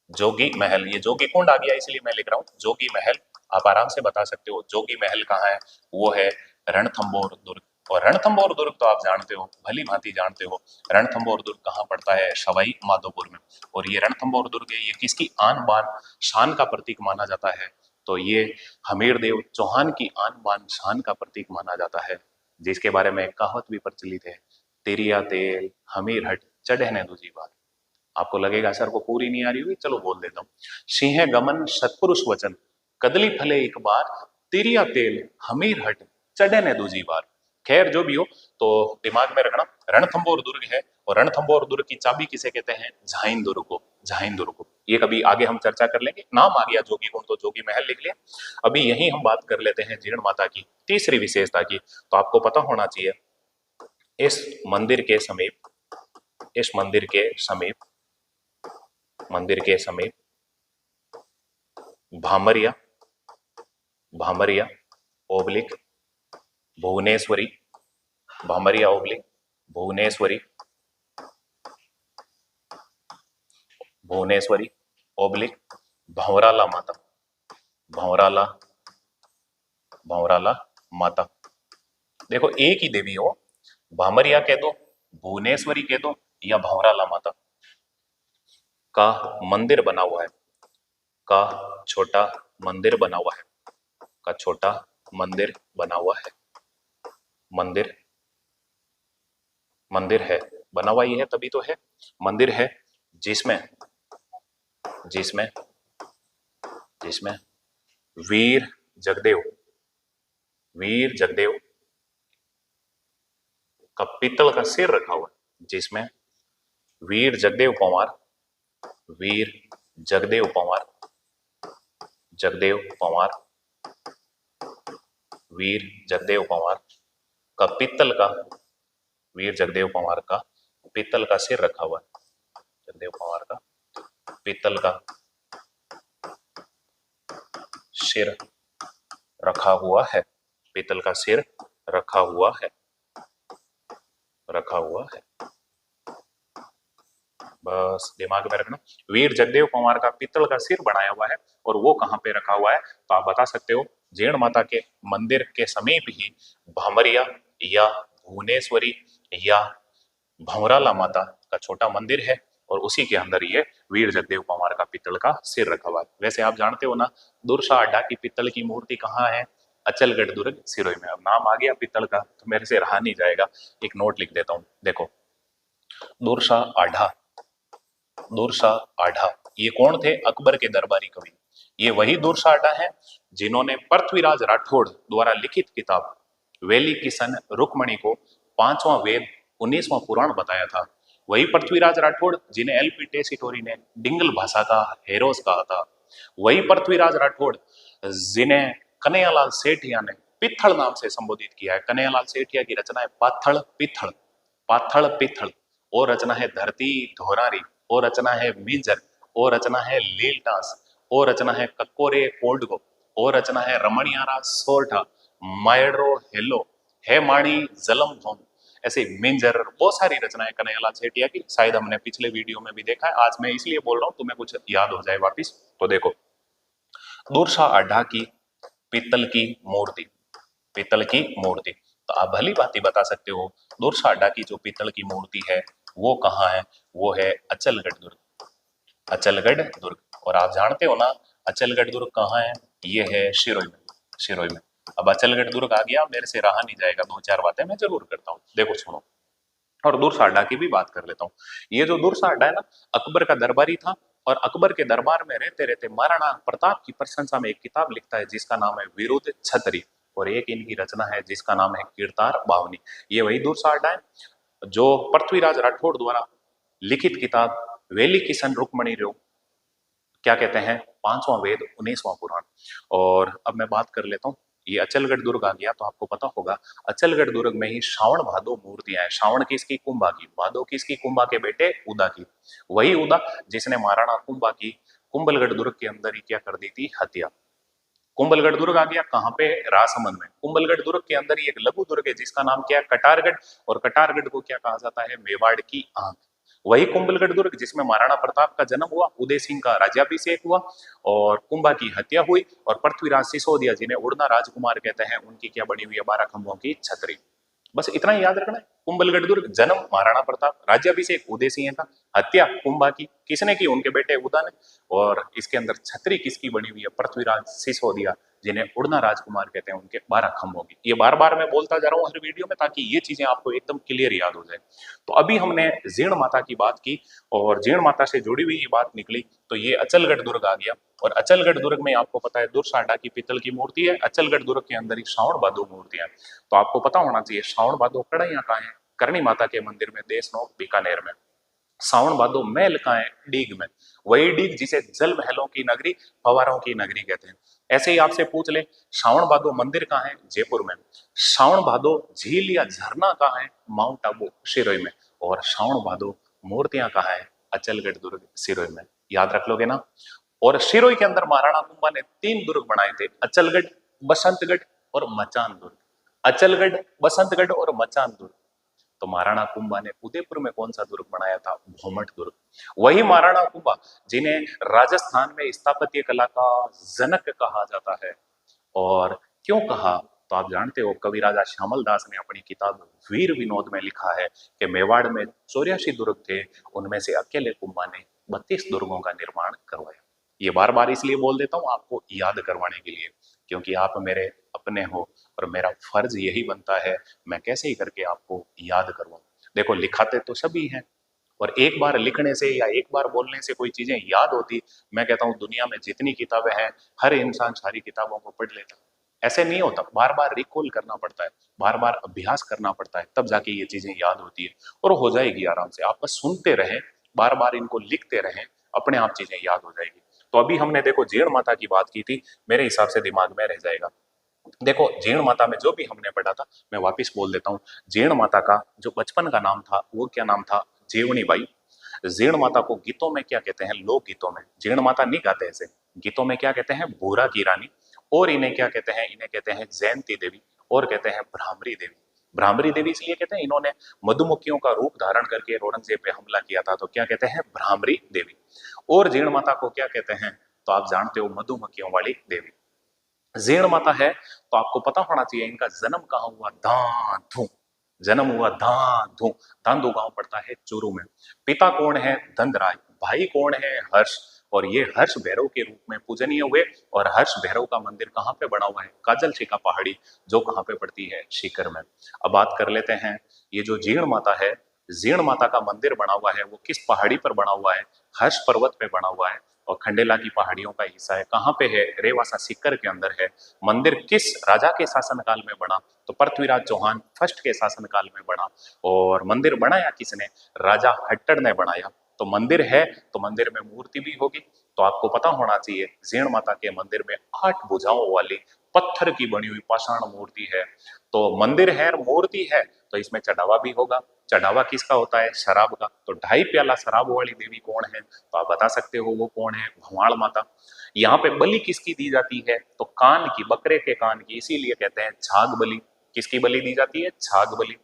जोगी महल, ये जोगी कुंड आ गया इसलिए मैं लिख रहा हूं जोगी महल। आप आराम से बता सकते हो जोगी महल कहाँ है, वो है रणथंभौर दुर्ग। और रणथंभौर दुर्ग तो आप जानते हो, भली भांति जानते हो, रणथंभौर दुर्ग कहाँ पड़ता है, सवाई माधोपुर में। और ये रणथंभौर दुर्ग है, ये किसकी आन बान शान का प्रतीक माना जाता है, तो ये हमीरदेव चौहान की आन बान शान का प्रतीक माना जाता है, जिसके बारे में एक कहावत भी प्रचलित है, तेरिया तेल हमीर हट चढ़ने दूजी बात। आपको लगेगा सर को पूरी नहीं आ रही हुई, चलो बोल देता हूँ। सिंह गमन सतपुरुष वचन, कदली फले एक बार, तिरिया तेल हमीर हट चढ़े ने दूजी बार। खैर जो भी हो, तो दिमाग में रखना रणथंभौर दुर्ग है, और रणथंभौर दुर्ग की चाबी किसे कहते हैं, झाइन दुर्ग को, झाइन दुर्ग को। ये कभी आगे हम चर्चा कर लेंगे। नाम आ गया जोगी कुंड तो जोगी महल लिख लिया। अभी यही हम बात कर लेते हैं जीर्ण माता की तीसरी विशेषता की। तो आपको पता होना चाहिए इस मंदिर के समीप, इस मंदिर के समीप, मंदिर के समीप Bhamaria, Bhamaria oblique Bhuvaneshwari, Bhamaria oblique Bhuvaneshwari, Bhuvaneshwari oblique Bhanwarala Mata, Bhanwarala, भंवराला माता। देखो एक ही देवी हो, भामरिया कह दो, भुवनेश्वरी कह दो, या भंवराला माता का मंदिर बना हुआ है, का छोटा मंदिर बना हुआ है, का छोटा मंदिर बना हुआ है, मंदिर, मंदिर है, बना हुआ ही है तभी तो है, मंदिर है जिसमें, जिसमें, जिसमें वीर जगदेव, वीर जगदेव का पीतल का सिर रखा हुआ है, जिसमें वीर जगदेव पंवार, वीर जगदेव पंवार, जगदेव पंवार, वीर जगदेव पंवार का पीतल का, वीर जगदेव पंवार का पीतल का सिर रखा हुआ है, जगदेव पंवार का पीतल का सिर रखा हुआ है, पीतल का सिर रखा हुआ है, रखा हुआ है। बस दिमाग में रखना, वीर जगदेव पंवार का पीतल का सिर बनाया हुआ है, और वो कहाँ पे रखा हुआ है, तो आप बता सकते हो जीर्ण माता के मंदिर के समीप ही भामरिया या भुवनेश्वरी या भंवराला माता का छोटा मंदिर है, और उसी के अंदर ये वीर जगदेव पंवार का पीतल का सिर रखा हुआ है। वैसे आप जानते हो ना दुर्सा अड्डा की पीतल की मूर्ति कहाँ है, अचलगढ़ दुर्ग सिरोही में। अब नाम आ गया पीतल का तो मेरे से रहा नहीं जाएगा, एक नोट लिख देता हूं, देखो दुर्सा आढ़ा, दुर्सा आढ़ा ये कौन थे, अकबर के दरबारी कवि। ये वही दुर्सा आढ़ा है जिन्होंने पृथ्वीराज राठौड़ द्वारा लिखित किताब वेली किशन रुक्मणी को 5वां वेद 19वां पुराण बताया था। वही पृथ्वीराज राठौड़ जिन्हें एलपी टेसीटोरी ने डिंगल भाषा का हेरोस कहा था। वही पृथ्वीराज राठौड़ जिन्हें कन्हैयालाल सेठिया ने पित्थल नाम से संबोधित किया है। कन्हैयालाल सेठिया की रचना है पाथल पित्थल, पाथल पित्थल, और रचना है धरती धोरारी, और रचना है मिंजर, और रचना है लीलटास, और रचना है कक्कोरे कोल्डगो, और रचना है रमणियारा सोरठा, मायड्रो हेलो, है माणी जलम धोम। ऐसे मिंजर बहुत सारी रचनाएं कन्हैयालाल सेठिया की, शायद हमने पिछले वीडियो में भी देखा है, आज मैं इसलिए बोल रहा हूं तुम्हें कुछ याद हो जाए वापिस। तो देखो दुर्सा अड्डा की पीतल की मूर्ति, पीतल की मूर्ति, तो आप भली भांति बता सकते हो दुर्सा अड्डा की जो पीतल की मूर्ति है वो कहाँ है, वो है अचलगढ़ दुर्ग, अचलगढ़ दुर्ग। और आप जानते हो ना अचलगढ़ दुर्ग कहाँ है? ये है शिरोई में, शिरोई में। अब अचलगढ़ दुर्ग आ गया, मेरे से रहा नहीं जाएगा, दो चार बातें मैं जरूर करता हूँ, देखो सुनो। और दुर्सा अड्डा की भी बात कर लेता हूँ। ये जो दुर्सा अड्डा है ना, अकबर का दरबारी था, और अकबर के दरबार में रहते रहते महाराणा प्रताप की प्रशंसा में एक किताब लिखता है जिसका नाम है विरुद्ध छतरी, और एक इनकी रचना है जिसका नाम है कीर्तार बावनी। ये वही दुर्सा अड्डा है जो पृथ्वीराज राठौड़ द्वारा लिखित किताब वेली किशन रुक्मणी रो, क्या कहते हैं, पांचवां वेद 19वां पुराण। और अब मैं बात कर लेता हूँ, ये अचलगढ़ दुर्ग आ गया तो आपको पता होगा अचलगढ़ दुर्ग में ही श्रावण भादो मूर्तियां हैं। श्रावण किसकी? कुंभा की। भादो किसकी? कुंभा के बेटे उदा की। वही उदा जिसने महाराणा कुंभा की कुंभलगढ़ दुर्ग के अंदर ही क्या कर दी थी? हत्या। कुंभलगढ़ दुर्ग आ गया कहाँ पे? राजसमंद में। कुंभलगढ़ दुर्ग के अंदर ही एक लघु दुर्ग है जिसका नाम क्या है? कटारगढ़। और कटारगढ़ को क्या कहा जाता है? मेवाड़ की आंख। वही कुंभलगढ़ दुर्ग जिसमें महाराणा प्रताप का जन्म हुआ, उदय सिंह का राज्याभिषेक हुआ और कुंभा की हत्या हुई, और पृथ्वीराज सिसोदिया जिन्हें उड़ना राजकुमार कहते हैं, उनकी क्या बनी हुई है? 12 खंभों की छतरी। बस इतना ही याद रखना है। कुंभलगढ़ दुर्ग, जन्म महाराणा प्रताप, राज्याभिषेक उदय सिंह का, हत्या कुंभा की, किसने की? उनके बेटे उदा ने। और इसके अंदर छतरी किसकी बनी हुई है? पृथ्वीराज सिसोदिया जिन्हें उड़ना राजकुमार कहते हैं, उनके 12 खंभों की। ये बार बार मैं बोलता जा रहा हूँ हर वीडियो में ताकि ये चीजें आपको एकदम क्लियर याद हो जाए। तो अभी हमने जीर्ण माता की बात की और जीर्ण माता से जुड़ी हुई ये बात निकली, तो ये अचलगढ़ दुर्ग आ गया। और अचलगढ़ दुर्ग में आपको पता है दुर्साडा की पीतल की मूर्ति है। अचलगढ़ दुर्ग के अंदर ही श्रावण भादो मूर्तियां। तो आपको पता होना चाहिए श्रावण भादो कड़ैया कहाँ है? करणी माता के मंदिर में, देशनोक बीकानेर में। सावन भादो महल कहाँ है? डीग में। वही डीग जिसे जल महलों की नगरी, फवारों की नगरी कहते हैं। ऐसे ही आपसे पूछ ले श्रावण भादो मंदिर कहाँ है? जयपुर में। श्रावण भादो झील या झरना कहाँ है? माउंट आबू सिरोही में। और श्रावण भादो मूर्तियां कहाँ है? अचलगढ़ दुर्ग सिरोही में। याद रख लोगे ना? और सिरोही के अंदर महाराणा कुंभा ने 3 दुर्ग बनाए थे, अचलगढ़, बसंतगढ़ और मचान दुर्ग। अचलगढ़, बसंतगढ़ और मचान दुर्ग। तो महाराणा कुंभा ने उदयपुर में कौन सा दुर्ग बनाया था? भोमट दुर्ग। वही महाराणा कुंभा जिन्हें राजस्थान में स्थापत्य कला का जनक कहा जाता है। और क्यों कहा? तो आप जानते हो कवि राजा श्यामल दास ने अपनी किताब वीर विनोद में लिखा है कि मेवाड़ में 84 दुर्ग थे, उनमें से अकेले कुंभा ने 32 दुर्गों का निर्माण करवाया। ये बार बार इसलिए बोल देता हूं आपको याद करवाने के लिए, क्योंकि आप मेरे अपने हो और मेरा फर्ज यही बनता है मैं कैसे ही करके आपको याद करवाऊं। देखो लिखाते तो सभी हैं, और एक बार लिखने से या एक बार बोलने से कोई चीजें याद होती? मैं कहता हूँ दुनिया में जितनी किताबें हैं हर इंसान सारी किताबों को पढ़ लेता। ऐसे नहीं होता, बार बार रिकॉल करना पड़ता है, बार बार अभ्यास करना पड़ता है, तब जाके ये चीजें याद होती है। और हो जाएगी आराम से, आप बस सुनते रहें, बार बार इनको लिखते रहें, अपने आप चीजें याद हो जाएगी। तो अभी हमने देखो जीर्ण माता की बात की थी, मेरे हिसाब से दिमाग में रह जाएगा। देखो जीर्ण माता में जो भी हमने पढ़ा था मैं वापिस बोल देता हूँ। जीर्ण माता का जो बचपन का नाम था वो क्या नाम था? जीवनी बाई। जीर्ण माता को गीतों में क्या कहते हैं? लोक गीतों में जीर्ण माता नहीं गाते ऐसे, गीतों में क्या कहते हैं? भूरा की रानी। और इन्हें क्या कहते हैं? इन्हें कहते हैं जयंती देवी, और कहते हैं भ्रामरी देवी। भ्रामरी देवी इसलिए कहते हैं, इन्होंने मधुमक्खियों का रूप धारण करके औरंगजेब पे हमला किया था, तो क्या कहते हैं? भ्रामरी देवी। और जीर्ण माता को क्या कहते हैं? तो आप जानते हो, मधुमक्खियों वाली देवी। जीर्ण माता है तो आपको पता होना चाहिए इनका जन्म कहाँ हुआ? धांधु। जन्म हुआ धांधु। धांधु गांव पड़ता है चूरू में। पिता कौन है? धनराय। भाई कौन है? हर्ष। और ये हर्ष भैरव के रूप में पूजनीय हुए। और हर्ष भैरव का मंदिर कहाँ पे बना हुआ है? काजल शिका पहाड़ी, जो कहाँ पे पड़ती है? सीकर में। अब बात कर लेते हैं, ये जो जीर्ण माता है, जीर्ण माता का मंदिर बना हुआ है वो किस पहाड़ी पर बना हुआ है? हर्ष पर्वत पे बना हुआ है, और खंडेला की पहाड़ियों का हिस्सा है। कहाँ पे है? रेवासा सीकर के अंदर है। मंदिर किस राजा के शासनकाल में बना? तो पृथ्वीराज चौहान फर्स्ट के शासनकाल में बना। और मंदिर बनाया किसने? राजा हट्टड़ ने बनाया। तो मंदिर है तो मंदिर में मूर्ति भी होगी। तो आपको पता होना चाहिए जीर्ण माता के मंदिर में 8 भुजाओं वाली पत्थर की बनी हुई पाषाण मूर्ति है। तो मंदिर है और मूर्ति है तो इसमें चढ़ावा भी होगा। चढ़ावा किसका होता है? शराब का। तो 2.5 प्याला शराब वाली देवी कौन है? तो आप बता सकते हो वो कौन है? भंवाड़ माता। यहाँ पे बलि किसकी दी जाती है? तो कान की, बकरे के कान की, इसीलिए कहते हैं छाग बलि। किसकी बलि दी जाती है? छाग बलि।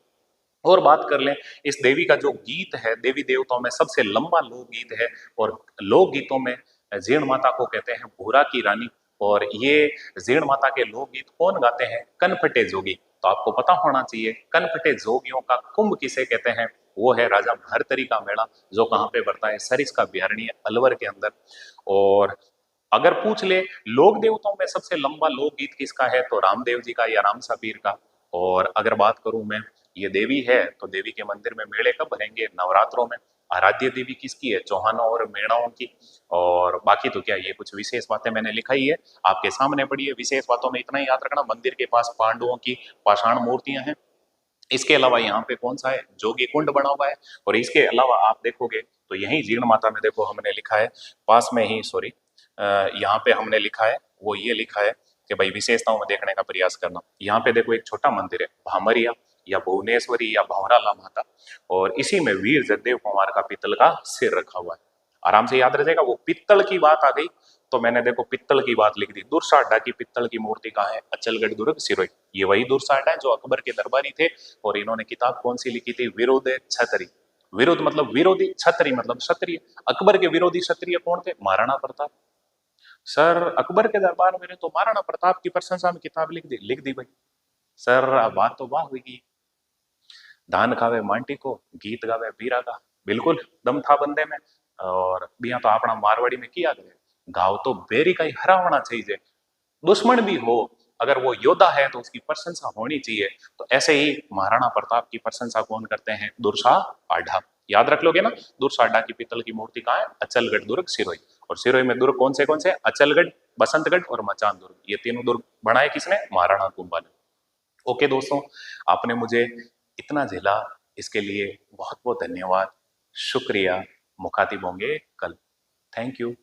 और बात कर लें इस देवी का जो गीत है, देवी देवताओं में सबसे लंबा लोकगीत है, और लोकगीतों में जीर्ण माता को कहते हैं भूरा की रानी। और ये जीर्ण माता के लोकगीत कौन गाते हैं? कनफटे जोगी। तो आपको पता होना चाहिए कनफटे जोगियों का कुंभ किसे कहते हैं? वो है राजा भरतरी का मेला, जो कहाँ पे पड़ता है? सरिस्का अभ्यारण्य अलवर के अंदर। और अगर पूछ ले लोक देवताओं में सबसे लंबा लोकगीत किसका है, तो रामदेव जी का या राम साबीर का। और अगर बात करूं मैं, ये देवी है तो देवी के मंदिर में मेले कब भरेंगे, नवरात्रों में। आराध्य देवी किसकी है, चौहानों और मेणाओं की। और बाकी तो क्या, ये कुछ विशेष बातें मैंने लिखा ही है, आपके सामने पड़ी है। विशेष बातों में इतना ही याद रखना, मंदिर के पास पांडवों की पाषाण मूर्तियां हैं। इसके अलावा यहाँ पे कौन सा है, जोगी कुंड बना हुआ है। और इसके अलावा आप देखोगे तो यही जीर्ण माता में देखो हमने लिखा है, पास में ही, सॉरी, यहाँ पे हमने लिखा है, वो ये लिखा है कि भाई विशेषताओं में देखने का प्रयास करना। यहाँ पे देखो एक छोटा मंदिर है, भामरिया या भुवनेश्वरी या भंवराला माता, और इसी में वीर जगदेव कुमार का पीतल का सिर रखा हुआ है। आराम से याद रह जाएगा। वो पित्तल की बात आ गई तो मैंने देखो पित्तल की बात लिख दी। दुर्साड्डा की पित्तल की मूर्ति कहाँ है, अचलगढ़ दुर्ग सिरोही। ये वही दुर्साड्डा है जो अकबर के दरबारी थे, और इन्होंने किताब कौन सी लिखी थी, विरोध छतरी। विरोध मतलब विरोधी, छतरी मतलब क्षत्रिय। अकबर के विरोधी क्षत्रिय कौन थे, महाराणा प्रताप। सर अकबर के दरबार में तो महाराणा प्रताप की प्रशंसा में किताब लिख दी भाई। सर अब बात तो वाह हुई, धान खावे मांटी को, गीत गावे बीरा का। बिल्कुल दम था बंदे में। और बिया तो अपना मारवाड़ी में किया गया, गाँव तो बेरी का ही हरावना चाहिए। दुश्मन भी हो, अगर वो योद्धा है तो उसकी प्रशंसा होनी चाहिए। तो ऐसे ही महाराणा प्रताप की प्रशंसा कौन करते हैं, दुर्सा आढ़ा। याद रख लोगे ना, दुर्साडा की पीतल की मूर्ति कहाँ है, अचलगढ़ दुर्ग सिरोही। और सिरोही में दुर्ग कौन से, अचलगढ़, बसंतगढ़ और मचान दुर्ग। ये तीनों दुर्ग बनाए किसने, महाराणा कुंभा ने। ओके दोस्तों, आपने मुझे इतना झेला, इसके लिए बहुत बहुत धन्यवाद, शुक्रिया। मुखातिब होंगे कल। Thank you.